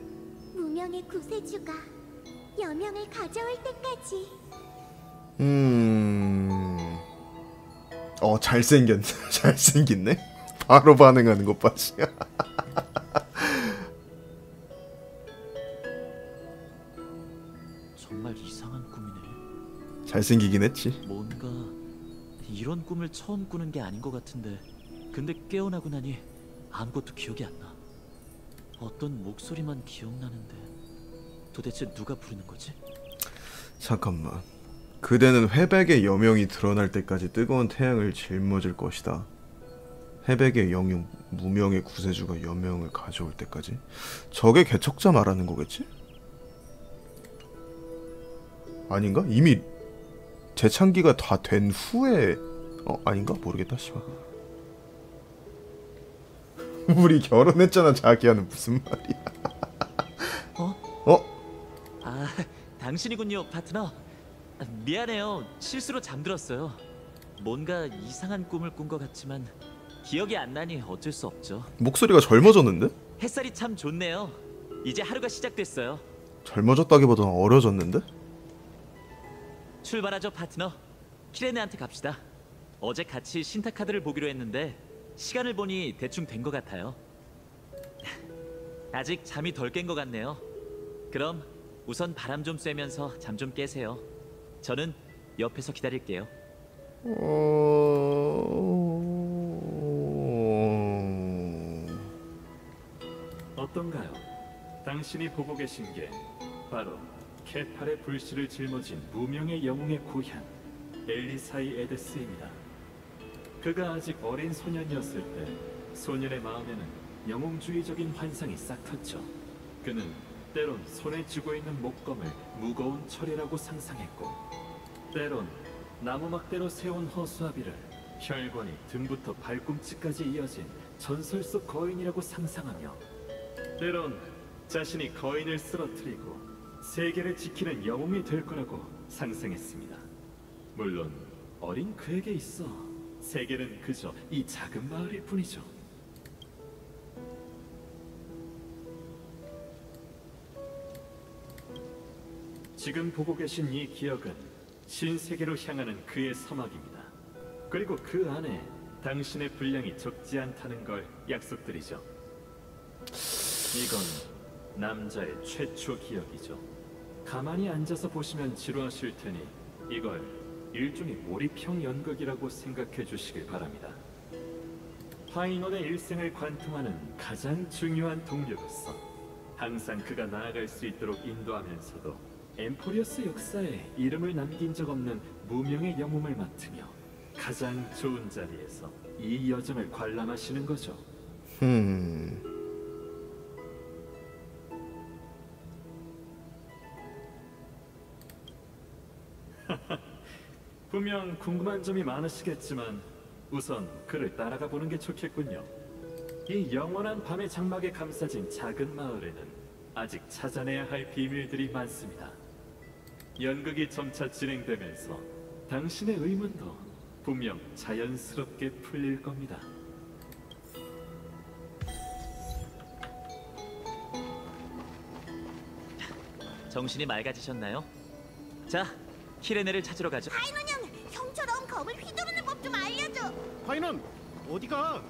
무명의 구세주가 여명을 가져올 때까지. 잘생겼네. 잘생겼네. 바로 반응하는 것 봐. 정말 이상한 꿈이네. 잘생기긴 했지. 뭔가 이런 꿈을 처음 꾸는 게 아닌 것 같은데, 근데 깨어나고 나니 아무것도 기억이 안 나. 어떤 목소리만 기억나는데 도대체 누가 부르는 거지? 잠깐만. 그대는 회백의 여명이 드러날 때까지 뜨거운 태양을 짊어질 것이다. 회백의 영웅, 무명의 구세주가 여명을 가져올 때까지? 저게 개척자 말하는 거겠지? 아닌가? 이미 재창기가 다 된 후에 아닌가? 모르겠다 씨발. 우리 결혼했잖아 자기야는 무슨 말이야. 아, 당신이군요, 파트너. 미안해요. 실수로 잠들었어요. 뭔가 이상한 꿈을 꾼 것 같지만 기억이 안 나니 어쩔 수 없죠. 목소리가 젊어졌는데? 햇살이 참 좋네요. 이제 하루가 시작됐어요. 젊어졌다기보다 어려졌는데? 출발하죠, 파트너. 키레네한테 갑시다. 어제 같이 신타 카드를 보기로 했는데 시간을 보니 대충 된 것 같아요. 아직 잠이 덜 깬 것 같네요. 그럼 우선 바람 좀 쐬면서 잠 좀 깨세요. 저는 옆에서 기다릴게요. 어떤가요? 당신이 보고 계신 게 바로 케팔의 불씨를 짊어진 무명의 영웅의 고향 엘리사이 에데스입니다. 그가 아직 어린 소년이었을 때 소년의 마음에는 영웅주의적인 환상이 싹 텄죠. 그는 때론 손에 쥐고 있는 목검을 무거운 철이라고 상상했고, 때론 나무막대로 세운 허수아비를 혈관이 등부터 발꿈치까지 이어진 전설 속 거인이라고 상상하며, 때론 자신이 거인을 쓰러뜨리고 세계를 지키는 영웅이 될 거라고 상상했습니다. 물론 어린 그에게 있어 세계는 그저 이 작은 마을일 뿐이죠. 지금 보고 계신 이 기억은 신세계로 향하는 그의 서막입니다. 그리고 그 안에 당신의 분량이 적지 않다는 걸 약속드리죠. 이건 남자의 최초 기억이죠. 가만히 앉아서 보시면 지루하실 테니 이걸 일종의 몰입형 연극이라고 생각해 주시길 바랍니다. 파이논의 일생을 관통하는 가장 중요한 동료로서 항상 그가 나아갈 수 있도록 인도하면서도 엠포리어스 역사에 이름을 남긴 적 없는 무명의 영웅을 맡으며 가장 좋은 자리에서 이 여정을 관람하시는 거죠. 분명 궁금한 점이 많으시겠지만 우선 그를 따라가 보는 게 좋겠군요. 이 영원한 밤의 장막에 감싸진 작은 마을에는 아직 찾아내야 할 비밀들이 많습니다. 연극이 점차 진행되면서 당신의 의문도 분명 자연스럽게 풀릴 겁니다. 정신이 맑아지셨나요? 자, 키레네를 찾으러 가죠. 파이논 형, 형처럼 검을 휘두르는 법 좀 알려줘. 파이논, 어디가?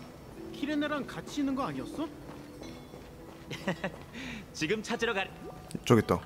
키레네랑 같이 있는 거 아니었어? 지금 찾으러 가. 저기 있다.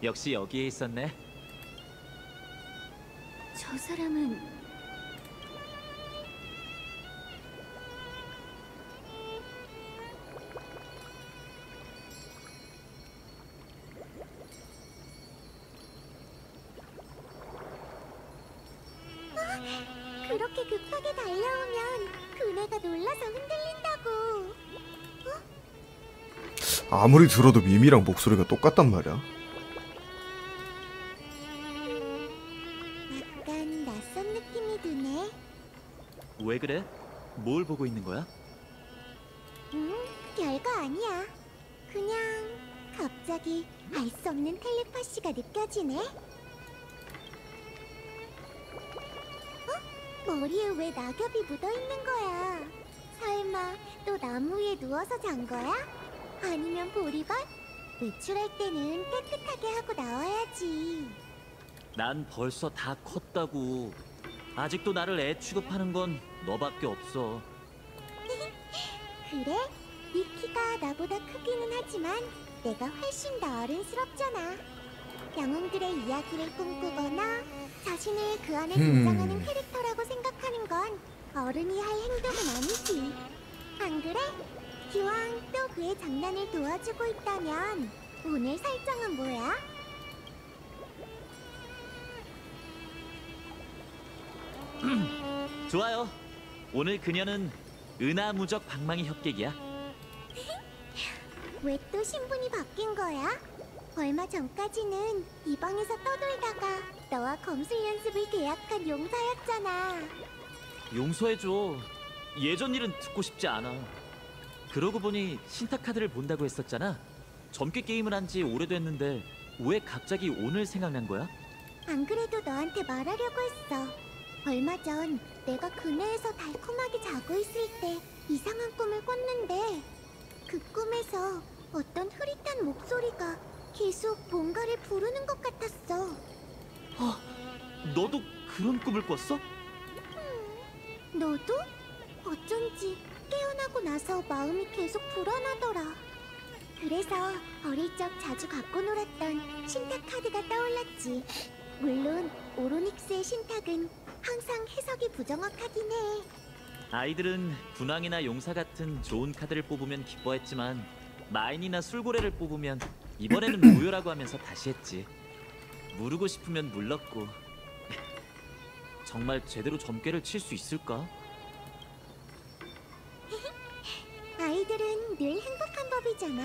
역시 여기에 있었네. 저 사람은 그렇게 급하게 달려오면 그네가 놀라서 흔들린다고. 아무리 들어도 미미랑 목소리가 똑같단 말이야. 약간 낯선 느낌이 드네. 왜 그래? 뭘 보고 있는 거야? 별거 아니야. 그냥 갑자기 알 수 없는 텔레파시가 느껴지네. 머리에 왜 낙엽이 묻어있는 거야? 설마 또 나무 위에 누워서 잔 거야? 아니면 보리밭? 외출할 때는 깨끗하게 하고 나와야지. 난 벌써 다 컸다고. 아직도 나를 애 취급하는 건 너밖에 없어. 그래? 네 키가 나보다 크기는 하지만 내가 훨씬 더 어른스럽잖아. 영웅들의 이야기를 꿈꾸거나 자신을 그 안에 등장하는 캐릭터라고 생각하는 건 어른이 할 행동은 아니지. 안 그래? 기왕 또 그의 장난을 도와주고 있다면 오늘 설정은 뭐야? 좋아요. 오늘 그녀는 은하무적 방망이 협객이야. 왜 또 신분이 바뀐 거야? 얼마 전까지는 이 방에서 떠돌다가 너와 검술 연습을 계약한 용사였잖아. 용서해줘. 예전 일은 듣고 싶지 않아. 그러고 보니 신탁카드를 본다고 했었잖아. 젊게 게임을 한 지 오래됐는데 왜 갑자기 오늘 생각난 거야? 안 그래도 너한테 말하려고 했어. 얼마 전 내가 그네에서 달콤하게 자고 있을 때 이상한 꿈을 꿨는데 그 꿈에서 어떤 흐릿한 목소리가 계속 뭔가를 부르는 것 같았어. 너도 그런 꿈을 꿨어? 너도? 어쩐지 깨어나고 나서 마음이 계속 불안하더라. 그래서 어릴 적 자주 갖고 놀았던 신탁 카드가 떠올랐지. 물론 오로닉스의 신탁은 항상 해석이 부정확하긴 해. 아이들은 군왕이나 용사 같은 좋은 카드를 뽑으면 기뻐했지만 마인이나 술고래를 뽑으면 이번에는 무효라고 하면서 다시 했지. 무르고 싶으면 물렀고. 정말 제대로 점괘를 칠 수 있을까? 아이들은 늘 행복한 법이잖아.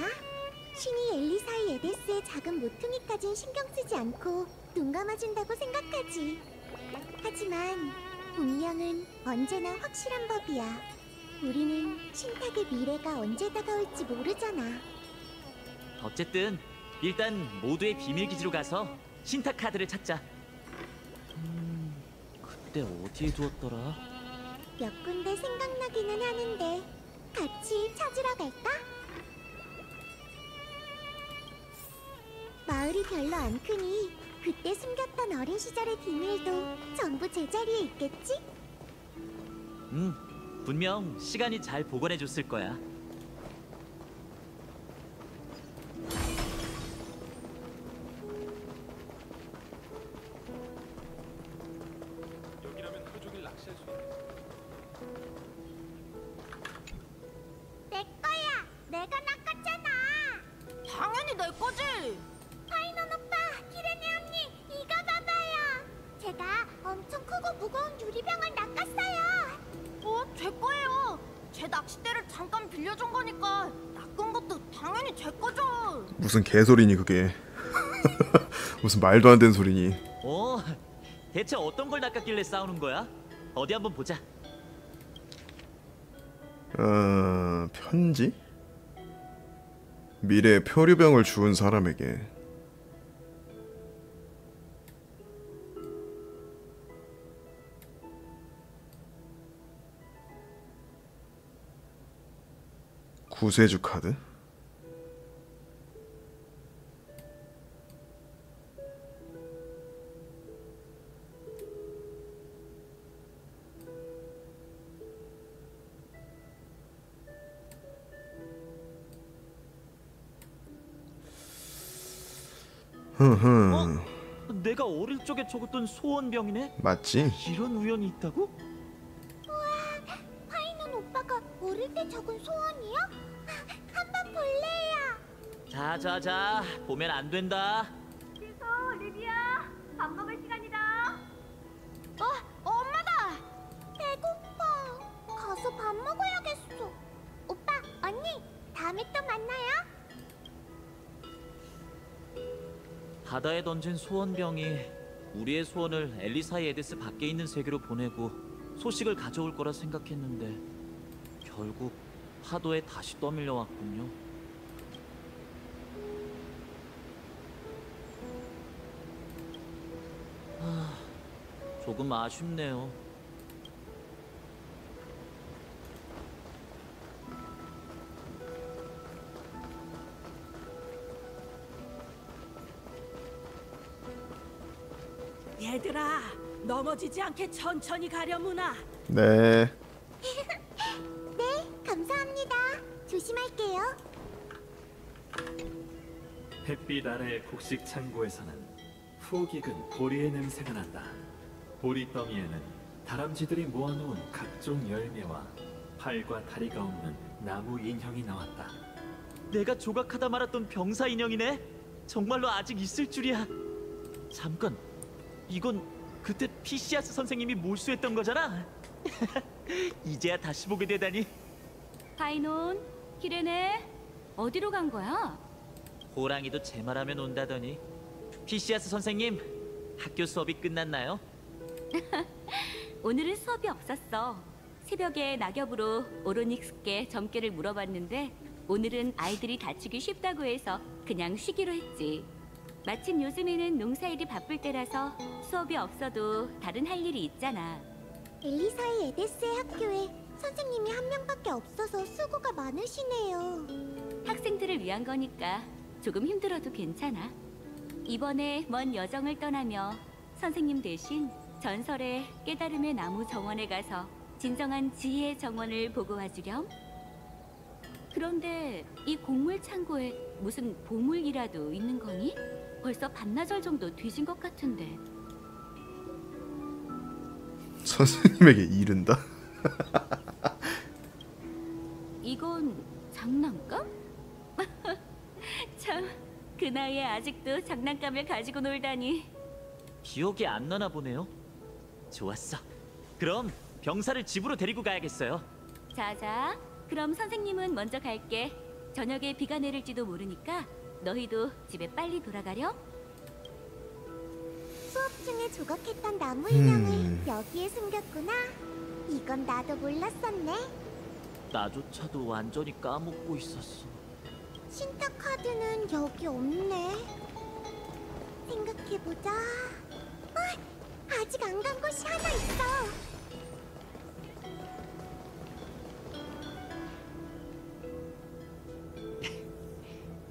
신이 엘리사의 에데스의 작은 모퉁이까진 신경 쓰지 않고 눈 감아준다고 생각하지. 하지만 운명은 언제나 확실한 법이야. 우리는 신탁의 미래가 언제 다가올지 모르잖아. 어쨌든 일단 모두의 비밀 기지로 가서 신탁 카드를 찾자. 그때 어디에 두었더라? 몇 군데 생각나기는 하는데 같이 찾으러 갈까? 마을이 별로 안 크니 그때 숨겼던 어린 시절의 비밀도 전부 제자리에 있겠지? 분명 시간이 잘 복원해줬을 거야. 여기라면 하루 종일 낚시할 수 있겠다. 내 거야! 내가 낚았잖아! 당연히 내 거지! 파이논 오빠, 키레네 언니, 이거 봐봐요! 제가 엄청 크고 무거운 유리병을 낚았어요! 제 거예요! 제 낚싯대를 잠깐 빌려준 거니까 낚은 것도 당연히 제 거죠! 무슨 개소리니 그게. 무슨 말도 안 되는 소리니. 대체 어떤 걸 낚았길래 싸우는 거야? 어디 한번 보자. 편지? 미래의 표류병을 주운 사람에게. 구세주 카드? 내가 어릴 적에 적었던 소원병이네? 맞지? 이런 우연이 있다고? 우와, 파이논 오빠가 어릴 때 적은 소원이요? 한번 볼래요! 자, 보면 안 된다. 리비야, 밥 먹을 시간이다. 엄마다! 배고파. 가서 밥 먹어야겠어. 오빠, 언니, 다음에 또 만나요. 바다에 던진 소원병이 우리의 소원을 엘리사의 에데스 밖에 있는 세계로 보내고 소식을 가져올 거라 생각했는데 결국 파도에 다시 떠밀려 왔군요. 조금 아쉽네요. 얘들아, 넘어지지 않게 천천히 가려무나. 네. 네, 감사합니다. 조심할게요. 햇빛 아래의 곡식 창고에서는 푹 익은 보리의 냄새가 난다. 보리더미에는 다람쥐들이 모아놓은 각종 열매와 팔과 다리가 없는 나무 인형이 나왔다. 내가 조각하다 말았던 병사 인형이네? 정말로 아직 있을 줄이야. 잠깐, 이건 그때 피시아스 선생님이 몰수했던 거잖아? 이제야 다시 보게 되다니. 파이논, 키레네, 어디로 간 거야? 호랑이도 제 말하면 온다더니. 피시아스 선생님, 학교 수업이 끝났나요? 오늘은 수업이 없었어. 새벽에 낙엽으로 오로닉스께 점괘를 물어봤는데 오늘은 아이들이 다치기 쉽다고 해서 그냥 쉬기로 했지. 마침 요즘에는 농사일이 바쁠 때라서 수업이 없어도 다른 할 일이 있잖아. 엘리사의 에데스의 학교에 선생님이 한 명밖에 없어서 수고가 많으시네요. 학생들을 위한 거니까 조금 힘들어도 괜찮아. 이번에 먼 여정을 떠나며 선생님 대신 전설의 깨달음의 나무 정원에 가서 진정한 지혜의 정원을 보고 와주렴. 그런데 이 곡물 창고에 무슨 보물이라도 있는 거니? 벌써 반나절 정도 뒤진 것 같은데. 선생님에게 이른다? 이건 장난감? 참, 그 나이에 아직도 장난감을 가지고 놀다니. 기억이 안 나나 보네요. 좋았어. 그럼 병사를 집으로 데리고 가야겠어요. 자자, 그럼 선생님은 먼저 갈게. 저녁에 비가 내릴지도 모르니까 너희도 집에 빨리 돌아가렴. 수업 중에 조각했던 나무 인형을 여기에 숨겼구나. 이건 나도 몰랐었네. 나조차도 완전히 까먹고 있었어. 신탁 카드는 여기 없네. 생각해보자. 아직 안 간 곳이 하나 있어.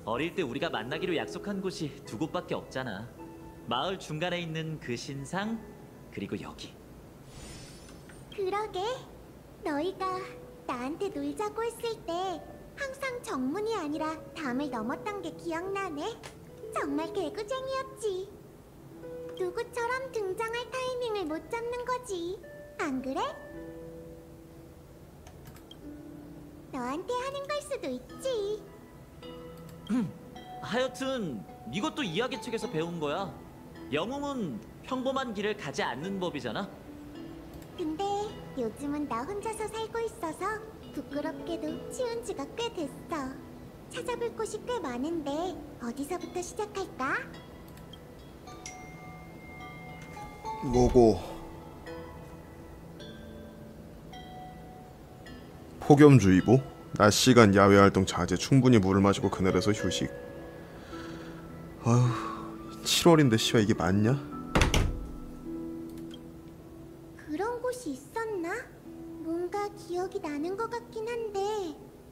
어릴 때 우리가 만나기로 약속한 곳이 두 곳밖에 없잖아. 마을 중간에 있는 그 신상, 그리고 여기. 그러게. 너희가 나한테 놀자고 했을 때 항상 정문이 아니라 담을 넘었던 게 기억나네. 정말 개구쟁이였지. 누구처럼 등장할 타이밍을 못 잡는 거지. 안 그래? 너한테 하는 걸 수도 있지. 하여튼 이것도 이야기책에서 배운 거야. 영웅은 평범한 길을 가지 않는 법이잖아. 근데 요즘은 나 혼자서 살고 있어서 부끄럽게도 치운 지가 꽤 됐어. 찾아볼 곳이 꽤 많은데 어디서부터 시작할까? 뭐고? 폭염주의보? 낮 시간 야외 활동 자제, 충분히 물을 마시고 그늘에서 휴식. 아휴, 7월인데 씨발 이게 맞냐? 그런 곳이 있었나? 뭔가 기억이 나는 것 같긴 한데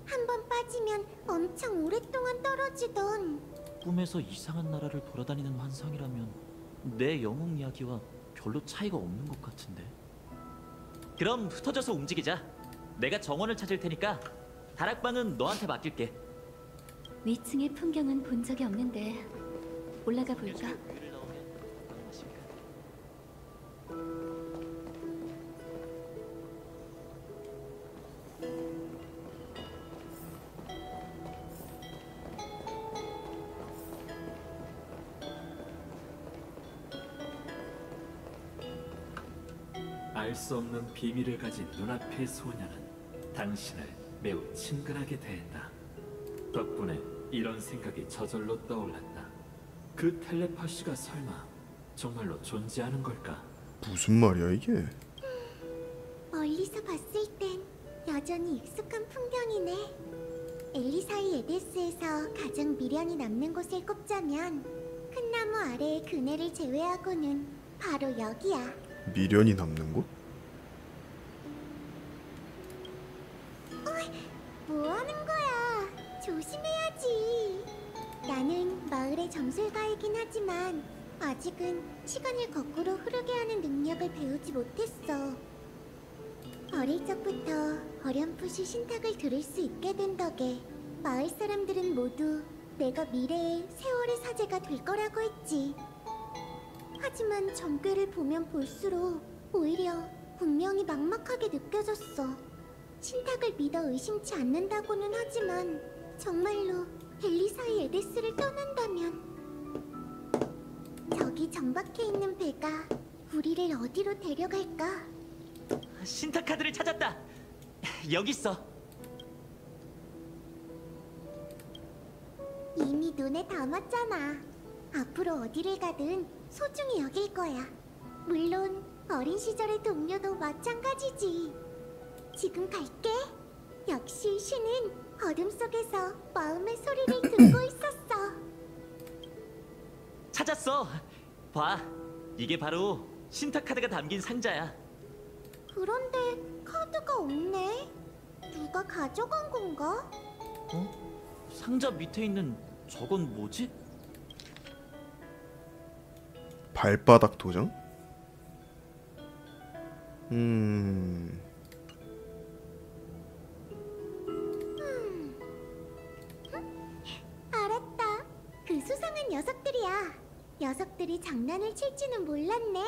한 번 빠지면 엄청 오랫동안 떨어지던. 꿈에서 이상한 나라를 돌아다니는 환상이라면 내 영웅 이야기와 별로 차이가 없는 것 같은데. 그럼 흩어져서 움직이자. 내가 정원을 찾을 테니까 다락방은 너한테 맡길게. 위층의 풍경은 본 적이 없는데 올라가 볼까? 알 수 없는 비밀을 가진 눈앞의 소녀는 당신을 매우 친근하게 대했다. 덕분에 이런 생각이 저절로 떠올랐다. 그 텔레파시가 설마 정말로 존재하는 걸까? 무슨 말이야 이게? 멀리서 봤을 땐 여전히 익숙한 풍경이네. 엘리사의 에데스에서 가장 미련이 남는 곳을 꼽자면 큰 나무 아래의 그네를 제외하고는 바로 여기야. 미련이 남는 곳? 뭐 하는 거야? 조심해야지. 나는 마을의 점술가이긴 하지만 아직은 시간을 거꾸로 흐르게 하는 능력을 배우지 못했어. 어릴 적부터 어렴풋이 신탁을 들을 수 있게 된 덕에 마을 사람들은 모두 내가 미래의 세월의 사제가 될 거라고 했지. 하지만 점괘를 보면 볼수록 오히려 운명이 막막하게 느껴졌어. 신탁을 믿어 의심치 않는다고는 하지만 정말로 엘리사의 에데스를 떠난다면 저기 정박해 있는 배가 우리를 어디로 데려갈까? 신탁 카드를 찾았다. 여기 있어. 이미 눈에 담았잖아. 앞으로 어디를 가든 소중히 여길 거야. 물론 어린 시절의 동료도 마찬가지지. 지금 갈게. 역시 신은 어둠 속에서 마음의 소리를 듣고 있었어. 찾았어. 봐, 이게 바로 신탁 카드가 담긴 상자야. 그런데 카드가 없네. 누가 가져간 건가? 상자 밑에 있는 저건 뭐지? 발바닥 도장? 알았다. 그 수상한 녀석들이야. 녀석들이 장난을 칠지는 몰랐네.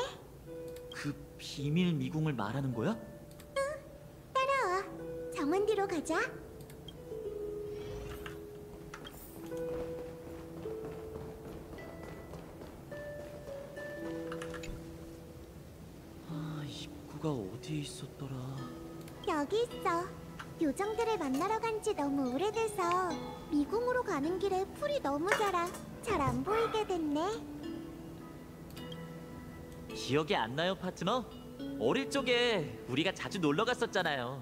그 비밀 미궁을 말하는 거야? 따라와. 정원 뒤로 가자. 아, 입구가 어디에 있었더라? 여기 있어. 요정들을 만나러 간 지 너무 오래돼서 미궁으로 가는 길에 풀이 너무 자라 잘 안 보이게 됐네. 기억이 안 나요, 파트너? 어릴 적에 우리가 자주 놀러 갔었잖아요.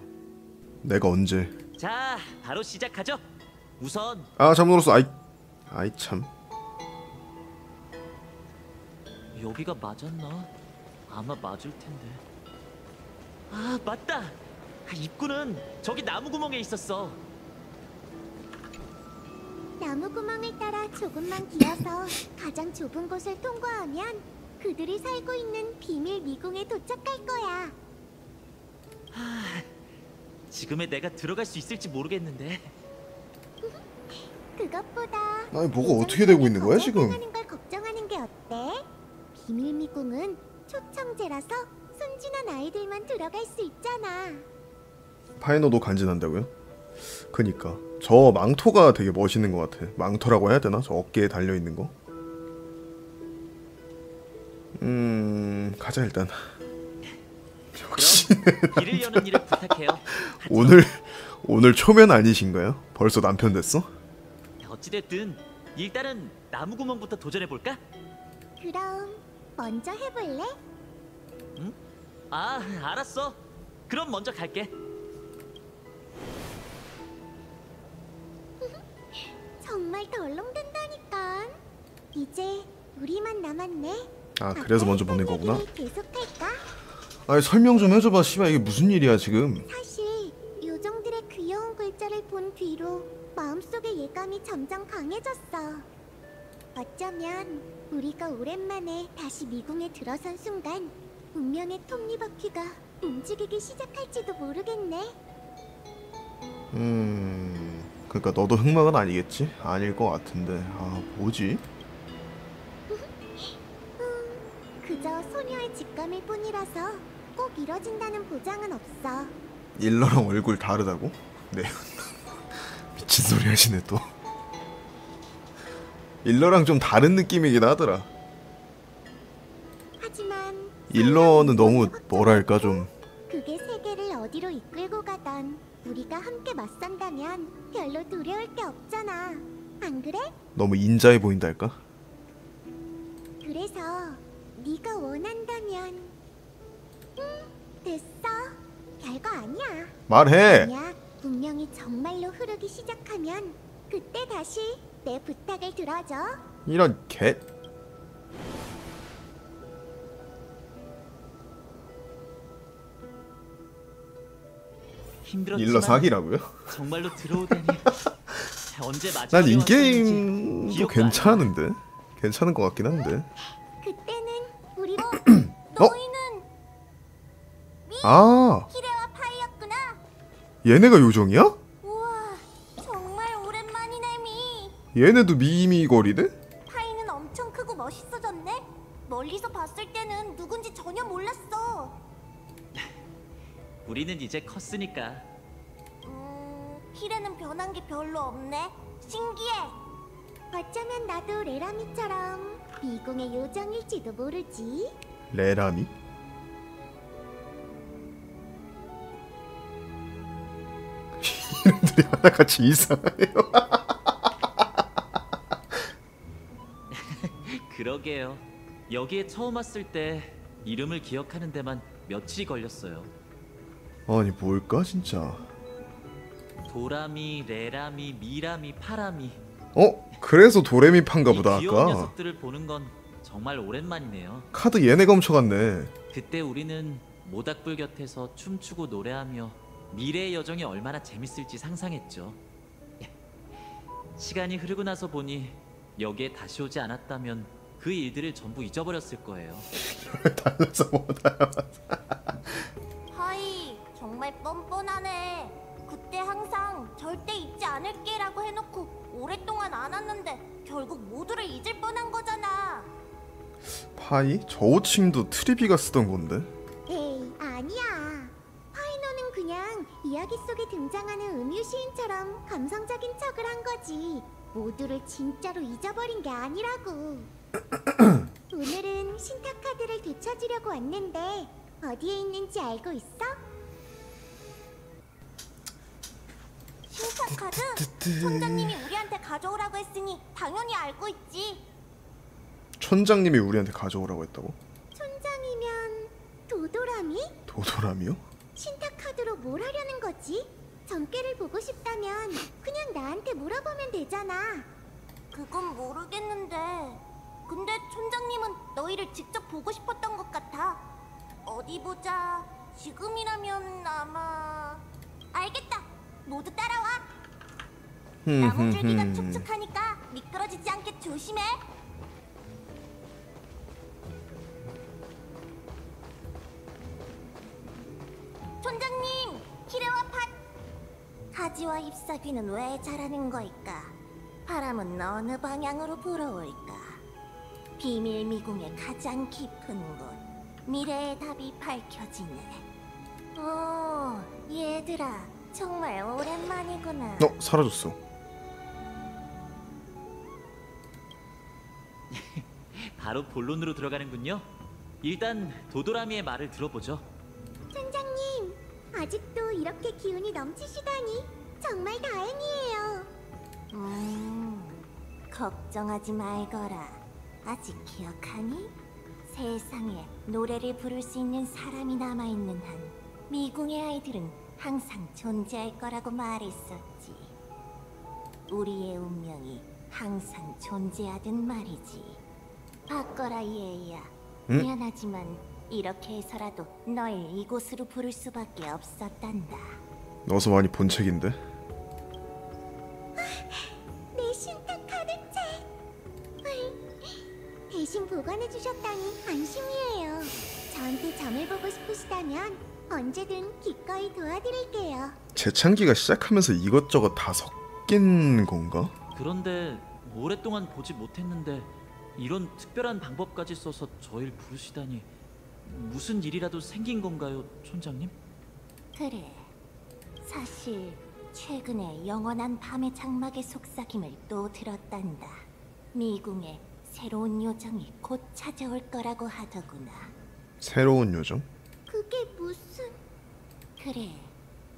내가 언제? 자, 바로 시작하죠. 우선 아 잘못 눌렀어. 아이 참. 여기가 맞았나? 아마 맞을 텐데. 아, 맞다. 입구는 저기 나무 구멍에 있었어. 나무 구멍을 따라 조금만 기어서 가장 좁은 곳을 통과하면 그들이 살고 있는 비밀 미궁에 도착할 거야. 지금의 내가 들어갈 수 있을지 모르겠는데. 그것보다 아니 뭐가 어떻게 되고 있는 거야 지금? 하는 걸 걱정하는 게 어때? 비밀 미궁은 초청제라서 순진한 아이들만 들어갈 수 있잖아. 파이너도 간지난다고요? 그니까 저 망토가 되게 멋있는 것 같아. 망토라고 해야 되나? 저 어깨에 달려있는 거. 가자 일단. 역시 길을 여는 일을 부탁해요. 오늘 초면 아니신가요? 벌써 남편 됐어? 어찌됐든 일단은 나무 구멍부터 도전해 볼까? 그럼 먼저 해볼래? 응? 아, 알았어. 그럼 먼저 갈게. 정말 덜렁댄다니까. 이제 우리만 남았네. 아 그래서 먼저 보낸 거구나. 계속할까? 아니 설명 좀 해줘봐. 씨발 이게 무슨 일이야 지금. 사실 요정들의 귀여운 글자를 본 뒤로 마음속의 예감이 점점 강해졌어. 어쩌면 우리가 오랜만에 다시 미궁에 들어선 순간 운명의 톱니바퀴가 움직이기 시작할지도 모르겠네. 그러니까 너도 흑막은 아니겠지? 아닐 것 같은데. 아 뭐지? 그저 소녀의 직감일 뿐이라서 꼭 이뤄진다는 보장은 없어. 일러랑 얼굴 다르다고? 네. 미친 소리 하시네 또. 일러랑 좀 다른 느낌이긴 하더라. 하지만 일러는 너무 뭐랄까 좀 그게 세계를 어디로 이끌고 가던 우리가 함께 맞선다면 별로 두려울 게 없잖아. 안 그래? 너무 인자해 보인달까? 그래서 네가 원한다면 됐어. 별거 아니야. 말해. 만약 운명이 정말로 흐르기 시작하면 그때 다시 내 부탁을 들어줘. 이런 개. 힘들었지만 일러 사기라고요? 정말로 들어오다니. 언제 마지막에 난 왔었는지 인게임도 기억도 괜찮은데? 괜찮은 것 같긴 한데. 그때는 우리 너희는 아 키레와 파이였구나. 얘네가 요정이야? 우와, 정말 오랜만이네 미. 얘네도 미미거리네? 파이는 엄청 크고 멋있어졌네. 멀리서 봤을 때는 누군지 전혀 몰랐어. 우리는 이제 컸으니까. 키레는 변한 게 별로 없네. 신기해. 어쩌면 나도 레라미처럼 미궁의 요정일지도 모르지. 레라미? 이름들이 하나같이 이상해요. 그러게요. 여기에 처음 왔을 때 이름을 기억하는 데만 며칠이 걸렸어요. 아니 뭘까 진짜. 도라미, 레라미, 미라미, 파라미. 그래서 도레미판가 보다 이 귀여운 아까. 녀석들을 보는 건 정말 오랜만이네요. 카드 얘네가 훔쳐갔네. 그때 우리는 모닥불 곁에서 춤추고 노래하며 미래의 여정이 얼마나 재밌을지 상상했죠. 시간이 흐르고 나서 보니 여기에 다시 오지 않았다면 그 일들을 전부 잊어버렸을 거예요. 달라서 못해요. 하이, 정말 뻔뻔하네. 그때 항상 절대 잊지 않을게라고 해놓고 오랫동안 안 왔는데 결국 모두를 잊을 뻔한 거잖아. 파이? 저 호칭도 트리비가 쓰던 건데. 에이, 아니야. 파이너는 그냥 이야기 속에 등장하는 음유 시인처럼 감성적인 척을 한 거지. 모두를 진짜로 잊어버린 게 아니라고. 오늘은 신탁 카드를 되찾으려고 왔는데 어디에 있는지 알고 있어? 신탁 카드? 천장님이 우리한테 가져오라고 했으니 당연히 알고 있지. 촌장님이 우리한테 가져오라고 했다고? 촌장이면 도도라미? 도도라미요? 신탁 카드로 뭘 하려는 거지? 점괘를 보고 싶다면 그냥 나한테 물어보면 되잖아. 그건 모르겠는데. 근데 촌장님은 너희를 직접 보고 싶었던 것 같아. 어디 보자. 지금이라면 아마... 알겠다. 모두 따라와. 나무줄기가 촉촉하니까 미끄러지지 않게 조심해. 촌장님, 키레와 팥! 가지와 잎사귀는 왜 자라는 걸까? 바람은 어느 방향으로 불어올까? 비밀 미궁의 가장 깊은 곳, 미래의 답이 밝혀지네. 오, 얘들아, 정말 오랜만이구나. 사라졌어. 바로 본론으로 들어가는군요. 일단 도도라미의 말을 들어보죠. 촌장님, 아직도 이렇게 기운이 넘치시다니 정말 다행이에요. 걱정하지 말거라. 아직 기억하니? 세상에 노래를 부를 수 있는 사람이 남아있는 한 미궁의 아이들은 항상 존재할 거라고 말했었지. 우리의 운명이 항상 존재하든 말이지. 바꿔라 얘야. 미안하지만 이렇게 해서라도 널 이곳으로 부를 수밖에 없었단다. 어서 많이 본 책인데. 내 신탁 카드책. 대신 보관해 주셨다니 안심이에요. 저한테 점을 보고 싶으시다면 언제든 기꺼이 도와드릴게요. 재창기가 시작하면서 이것저것 다 섞인 건가? 그런데 오랫동안 보지 못했는데 이런 특별한 방법까지 써서 저희를 부르시다니 무슨 일이라도 생긴 건가요, 촌장님? 그래. 사실 최근에 영원한 밤의 장막의 속삭임을 또 들었단다. 미궁에 새로운 요정이 곧 찾아올 거라고 하더구나. 새로운 요정? 그게 무슨... 그래.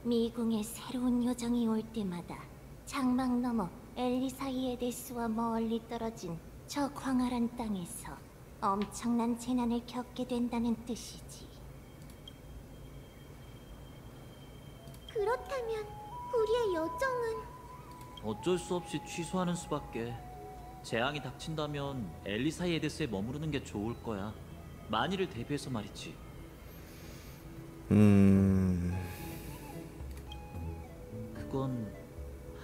미궁에 새로운 요정이 올 때마다 장막 너머 엘리사이에데스와 멀리 떨어진 저 광활한 땅에서 엄청난 재난을 겪게 된다는 뜻이지. 그렇다면 우리의 여정은... 어쩔 수 없이 취소하는 수밖에. 재앙이 닥친다면 엘리사이에데스에 머무르는 게 좋을 거야. 만일을 대비해서 말이지. 그건...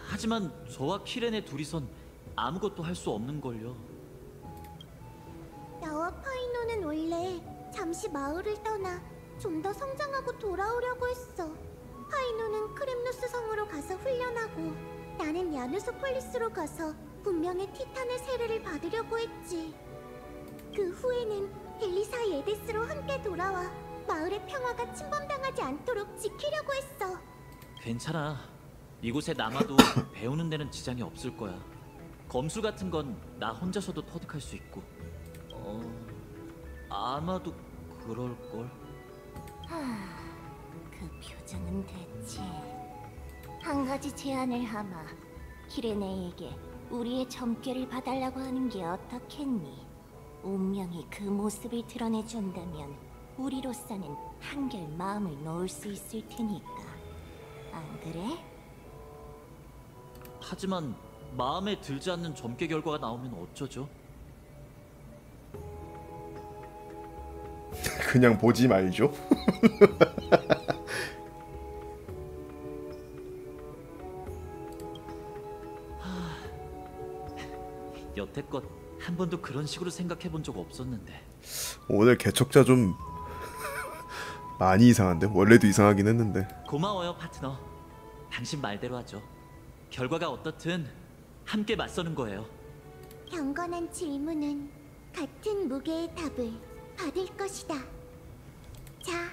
하지만 저와 키렌의 둘이선 아무것도 할 수 없는 걸요. 나와 파이노는 원래 잠시 마을을 떠나 좀 더 성장하고 돌아오려고 했어. 파이노는 크렘누스 성으로 가서 훈련하고 나는 야누스폴리스로 가서 분명의 티탄의 세례를 받으려고 했지. 그 후에는 엘리사 예데스로 함께 돌아와 마을의 평화가 침범당하지 않도록 지키려고 했어. 괜찮아. 이곳에 남아도 배우는 데는 지장이 없을 거야. 검술 같은 건 나 혼자서도 터득할 수 있고. 아마도 그럴걸? 그 표정은 대체... 한 가지 제안을 하마. 키레네에게 우리의 점괘를 봐달라고 하는 게 어떻겠니? 운명이 그 모습을 드러내준다면 우리로서는 한결 마음을 놓을 수 있을 테니까. 안 그래? 하지만 마음에 들지 않는 점괘 결과가 나오면 어쩌죠? 그냥 보지 말죠. 여태껏 한 번도 그런 식으로 생각해 본 적 없었는데. 오늘 개척자 좀 많이 이상한데? 원래도 이상하긴 했는데. 고마워요, 파트너. 당신 말대로 하죠. 결과가 어떻든 함께 맞서는 거예요. 경건한 질문은 같은 무게의 답을 받을 것이다. 자,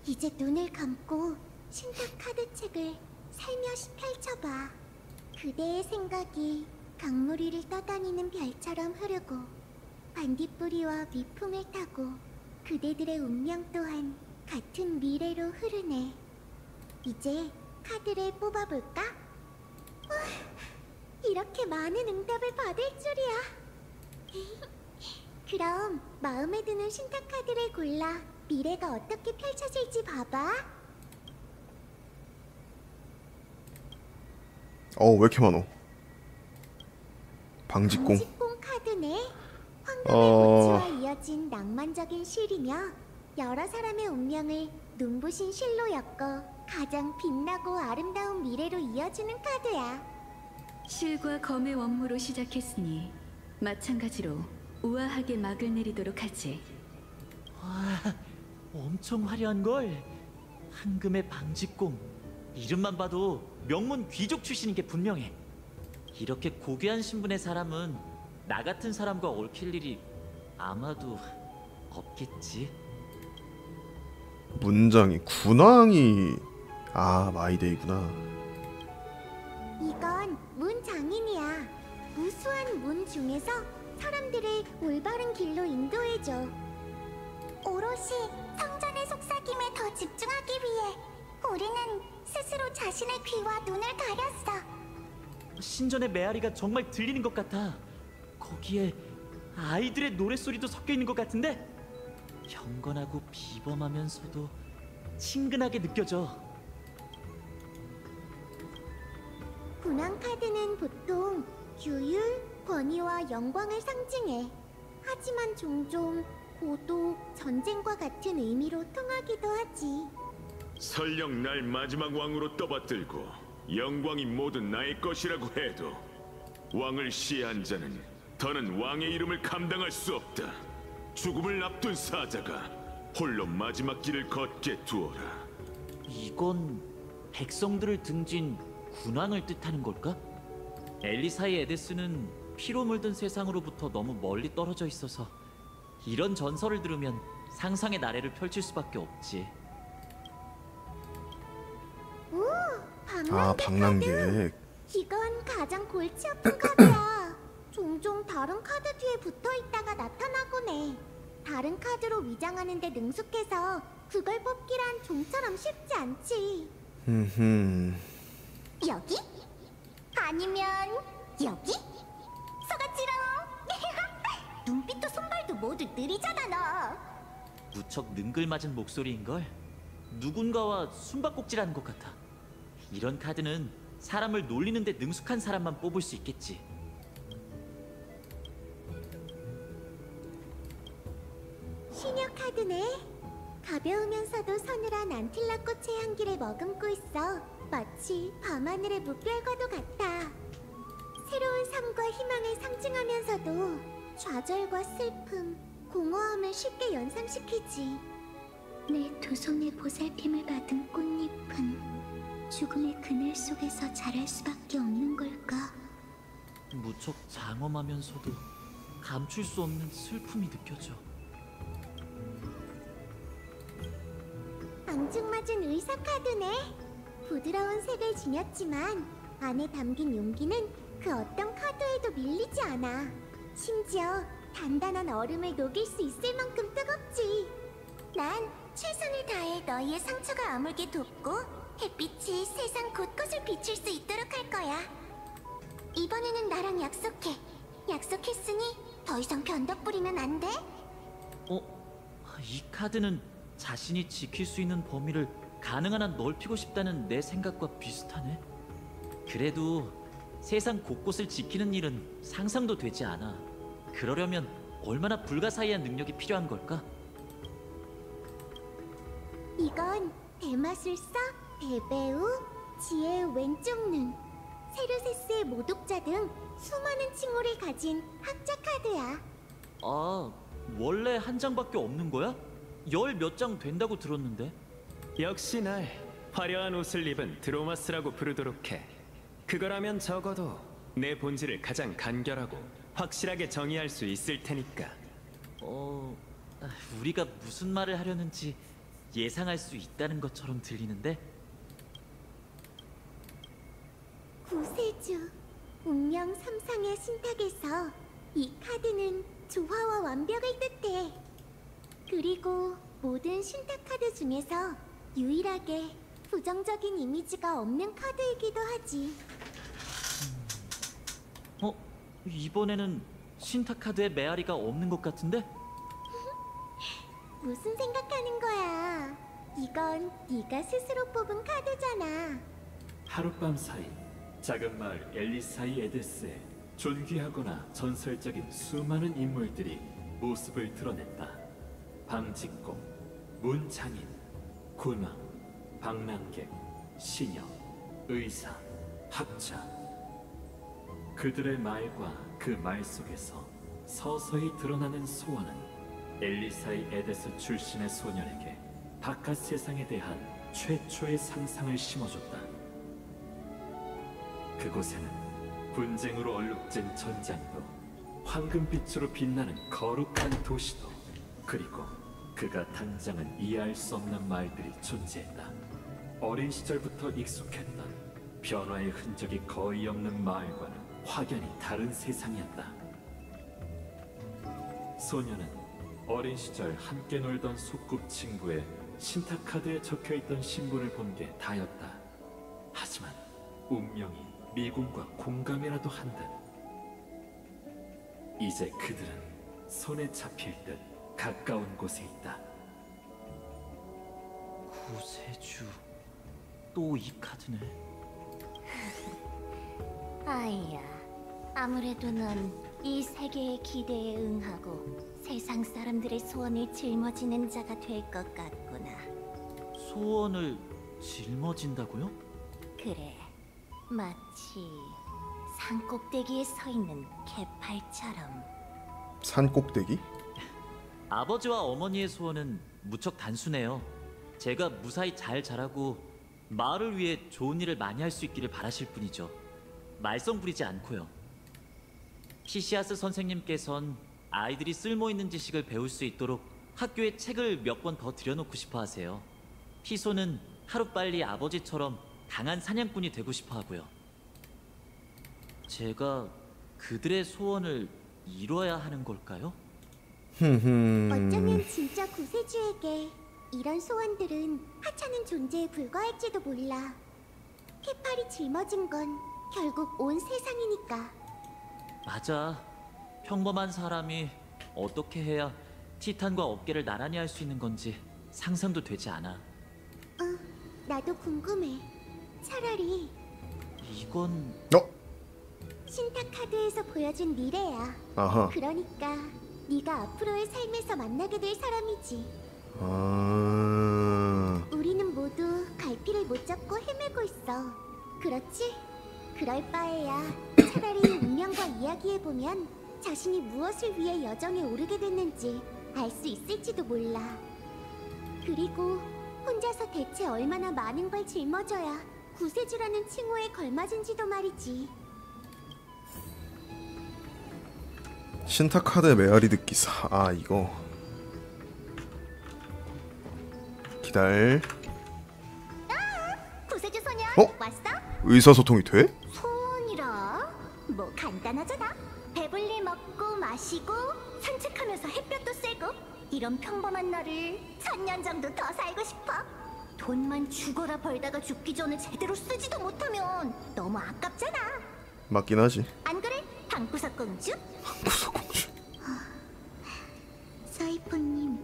이제 눈을 감고 신탁 카드 책을 살며시 펼쳐봐. 그대의 생각이 강물 위를 떠다니는 별처럼 흐르고 반딧불이와 미풍을 타고 그대들의 운명 또한 같은 미래로 흐르네. 이제 카드를 뽑아볼까? 이렇게 많은 응답을 받을 줄이야. 그럼 마음에 드는 신탁 카드를 골라 미래가 어떻게 펼쳐질지 봐봐. 왜 이렇게 많어? 방직공. 방직공 카드네. 황금의 고치와 이어진 낭만적인 실이며 여러 사람의 운명을 눈부신 실로 엮어 가장 빛나고 아름다운 미래로 이어주는 카드야. 실과 검의 원무로 시작했으니 마찬가지로 우아하게 막을 내리도록 하지. 와, 엄청 화려한 걸. 황금의 방직공. 이름만 봐도 명문 귀족 출신인 게 분명해. 이렇게 고귀한 신분의 사람은 나 같은 사람과 얽힐 일이 아마도 없겠지. 문장이 군왕이 마이데이구나. 이건 문 장인이야. 무수한 문 중에서 사람들을 올바른 길로 인도해줘. 오롯이 성전의 속삭임에 더 집중하기 위해 우리는 스스로 자신의 귀와 눈을 가렸어. 신전의 메아리가 정말 들리는 것 같아. 거기에 아이들의 노랫소리도 섞여 있는 것 같은데 경건하고 비범하면서도 친근하게 느껴져. 군왕 카드는 보통 규율, 권위와 영광을 상징해. 하지만 종종 고독, 전쟁과 같은 의미로 통하기도 하지. 설령 날 마지막 왕으로 떠받들고 영광이 모두 나의 것이라고 해도 왕을 시해한 자는 더는 왕의 이름을 감당할 수 없다. 죽음을 앞둔 사자가 홀로 마지막 길을 걷게 두어라. 이건 백성들을 등진 군왕을 뜻하는 걸까? 엘리사의 에데스는 피로 물든 세상으로부터 너무 멀리 떨어져 있어서 이런 전설을 들으면 상상의 나래를 펼칠 수밖에 없지. 오, 방랑객. 이건 가장 골치 아픈 카드야. 종종 다른 카드 뒤에 붙어 있다가 나타나곤 해. 다른 카드로 위장하는데 능숙해서 그걸 뽑기란 좀처럼 쉽지 않지. 여기? 아니면 여기? 속았지롱. 눈빛도 손발도 모두 느리잖아 너. 무척 능글맞은 목소리인걸. 누군가와 숨바꼭질하는 것 같아. 이런 카드는 사람을 놀리는데 능숙한 사람만 뽑을 수 있겠지. 시녀 카드네. 가벼우면서도 서늘한 안틸라꽃의 향기를 머금고 있어 마치 밤하늘의 무별과도 같아. 새로운 삶과 희망을 상징하면서도 좌절과 슬픔, 공허함을 쉽게 연상시키지. 내 두 손에 보살핌을 받은 꽃잎은 죽음의 그늘 속에서 자랄 수밖에 없는 걸까? 무척 장엄하면서도 감출 수 없는 슬픔이 느껴져. 앙증맞은 의사 카드네. 부드러운 색을 지녔지만 안에 담긴 용기는 그 어떤 카드에도 밀리지 않아. 심지어 단단한 얼음을 녹일 수 있을 만큼 뜨겁지. 난 최선을 다해 너희의 상처가 아물게 돕고 햇빛이 세상 곳곳을 비출 수 있도록 할 거야. 이번에는 나랑 약속해. 약속했으니 더 이상 변덕 부리면 안 돼? 이 카드는 자신이 지킬 수 있는 범위를 가능한 한 넓히고 싶다는 내 생각과 비슷하네. 그래도 세상 곳곳을 지키는 일은 상상도 되지 않아. 그러려면 얼마나 불가사의한 능력이 필요한 걸까? 이건 대마술사, 대배우, 지혜의 왼쪽 눈, 세르세스의 모독자 등 수많은 칭호를 가진 학자 카드야. 아, 원래 한 장밖에 없는 거야? 열 몇 장 된다고 들었는데. 역시 날 화려한 옷을 입은 드로마스라고 부르도록 해. 그거라면 적어도 내 본질을 가장 간결하고 확실하게 정의할 수 있을 테니까. 우리가 무슨 말을 하려는지 예상할 수 있다는 것처럼 들리는데. 구세주, 운명 삼상의 신탁에서 이 카드는 조화와 완벽을 뜻해. 그리고 모든 신탁 카드 중에서 유일하게 부정적인 이미지가 없는 카드이기도 하지. 이번에는 신탁 카드에 메아리가 없는 것 같은데? 무슨 생각하는 거야? 이건 네가 스스로 뽑은 카드잖아. 하룻밤 사이 작은 마을 엘리사이 에데스에 존귀하거나 전설적인 수많은 인물들이 모습을 드러냈다. 방직공, 문장인, 군왕, 방랑객, 시녀, 의사, 학자. 그들의 말과 그 말 속에서 서서히 드러나는 소원은 엘리사이 에데스 출신의 소년에게 바깥 세상에 대한 최초의 상상을 심어줬다. 그곳에는 분쟁으로 얼룩진 전장도, 황금빛으로 빛나는 거룩한 도시도, 그리고 그가 당장은 이해할 수 없는 말들이 존재했다. 어린 시절부터 익숙했던 변화의 흔적이 거의 없는 마을과는 확연히 다른 세상이었다. 소녀는 어린 시절 함께 놀던 소꿉친구의 신탁 카드에 적혀있던 신분을 본 게 다였다. 하지만 운명이 미궁과 공감이라도 한 듯 이제 그들은 손에 잡힐 듯 가까운 곳에 있다. 구세주, 또 이 카드네. 아이야, 아무래도 넌 이 세계의 기대에 응하고 세상 사람들의 소원을 짊어지는 자가 될 것 같구나. 소원을 짊어진다고요? 그래, 마치 산 꼭대기에 서 있는 개팔처럼. 산 꼭대기? 아버지와 어머니의 소원은 무척 단순해요. 제가 무사히 잘 자라고 마을을 위해 좋은 일을 많이 할 수 있기를 바라실 뿐이죠. 말썽 부리지 않고요. 피시아스 선생님께선 아이들이 쓸모있는 지식을 배울 수 있도록 학교에 책을 몇 권 더 들여놓고 싶어 하세요. 피소는 하루빨리 아버지처럼 강한 사냥꾼이 되고 싶어 하고요. 제가 그들의 소원을 이뤄야 하는 걸까요? 어쩌면 진짜 구세주에게 이런 소원들은 하찮은 존재에 불과할지도 몰라. 해팔이 짊어진 건 결국 온 세상이니까. 맞아. 평범한 사람이 어떻게 해야 티탄과 어깨를 나란히 할 수 있는 건지 상상도 되지 않아. 나도 궁금해. 차라리 이건... 신탁 카드에서 보여준 미래야. 아하. 그러니까 네가 앞으로의 삶에서 만나게 될 사람이지. 우리는 모두 갈피를 못 잡고 헤매고 있어. 그렇지? 그럴 바에야 차라리 운명과 이야기해보면 자신이 무엇을 위해 여정에 오르게 됐는지 알 수 있을지도 몰라. 그리고 혼자서 대체 얼마나 많은 걸 짊어져야 구세주라는 칭호에 걸맞은지도 말이지. 신탁 카드의 메아리 듣기사. 아, 이거 기다려. 구세주 소년 왔어? 의사소통이 돼? 소원이라? 뭐 간단하잖아. 배불리 먹고 마시고 산책하면서 햇볕도 쐬고 이런 평범한 나를 1000년 정도 더 살고 싶어. 돈만 죽어라 벌다가 죽기 전에 제대로 쓰지도 못하면 너무 아깝잖아. 맞긴 하지. 안 그래? 방구석 공주? 방구석 공주. 사이퍼님,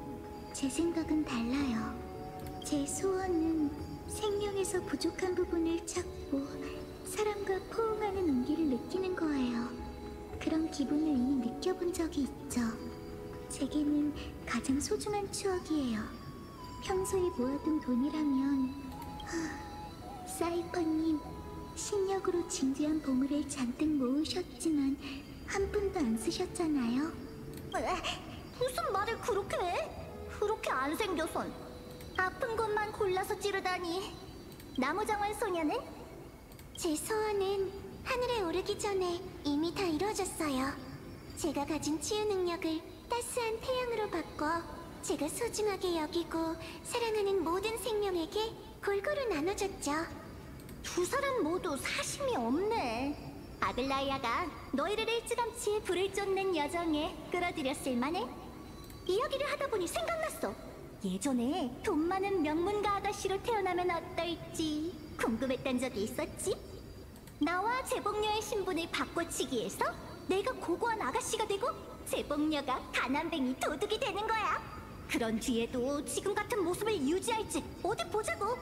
제 생각은 달라요. 제 소원은 생명에서 부족한 부분을 찾고 사람과 포옹하는 온기를 느끼는 거예요. 그런 기분을 이미 느껴본 적이 있죠. 제게는 가장 소중한 추억이에요. 평소에 모아둔 돈이라면 사이퍼님, 신력으로 진지한 보물을 잔뜩 모으셨지만 한 푼도 안 쓰셨잖아요. 무슨 말을 그렇게 해? 그렇게 안 생겨선. 아픈 것만 골라서 찌르다니. 나무정원 소녀는? 제 소원은 하늘에 오르기 전에 이미 다 이루어졌어요. 제가 가진 치유 능력을 따스한 태양으로 바꿔 제가 소중하게 여기고 사랑하는 모든 생명에게 골고루 나눠줬죠. 두 사람 모두 사심이 없네. 아글라이아가 너희를 일찌감치 불을 쫓는 여정에 끌어들였을 만해. 이야기를 하다 보니 생각났어. 예전에 돈 많은 명문가 아가씨로 태어나면 어떨지 궁금했던 적이 있었지. 나와 제복녀의 신분을 바꿔치기해서 내가 고고한 아가씨가 되고 제복녀가 가난뱅이 도둑이 되는 거야. 그런 뒤에도 지금 같은 모습을 유지할지 어디 보자고.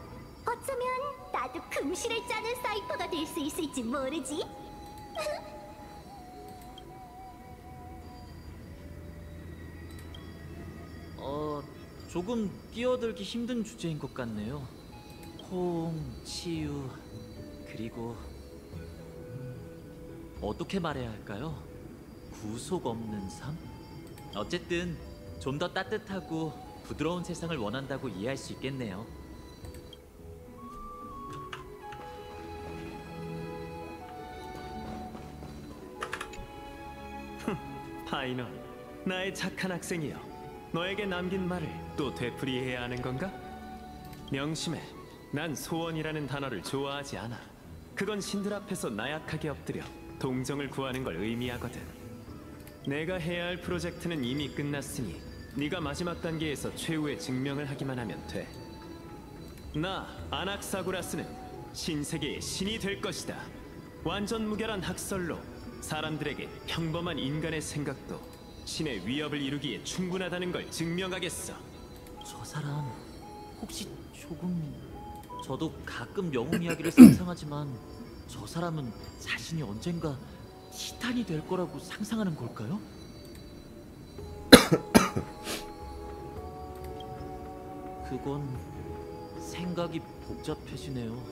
어쩌면 나도 금실을 짜는 사이퍼가 될 수 있을지 모르지. 조금 끼어들기 힘든 주제인 것 같네요. 호응, 치유, 그리고 어떻게 말해야 할까요? 구속 없는 삶? 어쨌든 좀 더 따뜻하고 부드러운 세상을 원한다고 이해할 수 있겠네요. 파이넌, 나의 착한 학생이여. 너에게 남긴 말을 또 되풀이해야 하는 건가? 명심해. 난 소원이라는 단어를 좋아하지 않아. 그건 신들 앞에서 나약하게 엎드려 동정을 구하는 걸 의미하거든. 내가 해야 할 프로젝트는 이미 끝났으니 네가 마지막 단계에서 최후의 증명을 하기만 하면 돼. 나 아낙사고라스는 신세계의 신이 될 것이다. 완전 무결한 학설로 사람들에게 평범한 인간의 생각도 신의 위협을 이루기에 충분하다는 걸 증명하겠어. 저 사람 혹시 조금... 저도 가끔 영웅 이야기를 상상하지만 저 사람은 자신이 언젠가 티탄이 될 거라고 상상하는 걸까요? 그건 생각이 복잡해지네요.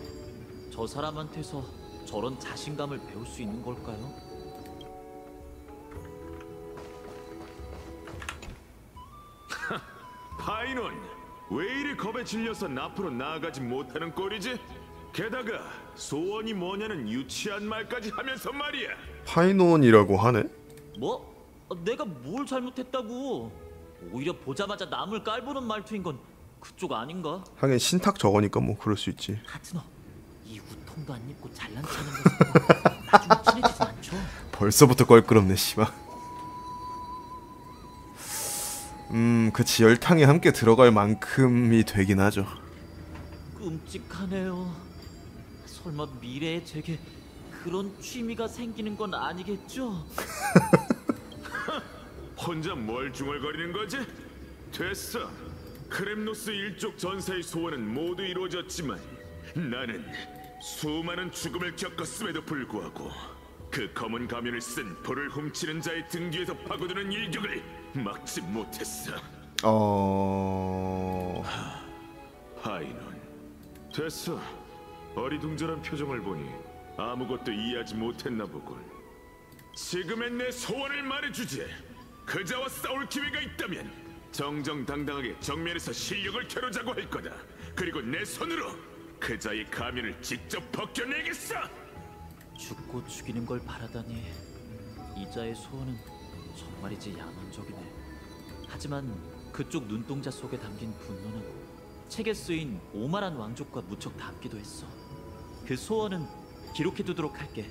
저 사람한테서 저런 자신감을 배울 수 있는 걸까요? 파이논, 왜 이리 겁에 질려서 앞으로 나아가지 못하는 꼴이지? 게다가 소원이 뭐냐는 유치한 말까지 하면서 말이야. 파이논이라고 하네? 뭐? 내가 뭘 잘못했다고? 오히려 보자마자 남을 깔보는 말투인 건 그쪽 아닌가? 하긴 신탁 저거니까 뭐 그럴 수 있지. 하트너, 이 우통도 안 입고 잘난 척하는 거 나중에 친해지진 않죠? 벌써부터 껄끄럽네 씨발. 그치, 열탕에 함께 들어갈 만큼이 되긴 하죠. 끔찍하네요. 설마 미래에 제게 그런 취미가 생기는 건 아니겠죠? 혼자 뭘 중얼거리는 거지? 됐어. 크렘노스 일족 전사의 소원은 모두 이루어졌지만 나는 수많은 죽음을 겪었음에도 불구하고 그 검은 가면을 쓴 불을 훔치는 자의 등 뒤에서 파고드는 일격을 막지 못했어. 하이논, 됐어. 어리둥절한 표정을 보니 아무것도 이해하지 못했나 보군. 지금의 내 소원을 말해주지. 그자와 싸울 기회가 있다면 정정당당하게 정면에서 실력을 겨루자고 할 거다. 그리고 내 손으로 그자의 가면을 직접 벗겨내겠어. 죽고 죽이는 걸 바라다니 이자의 소원은 정말이지 야만적이네. 하지만 그쪽 눈동자 속에 담긴 분노는 책에 쓰인 오만한 왕족과 무척 닮기도 했어. 그 소원은 기록해두도록 할게.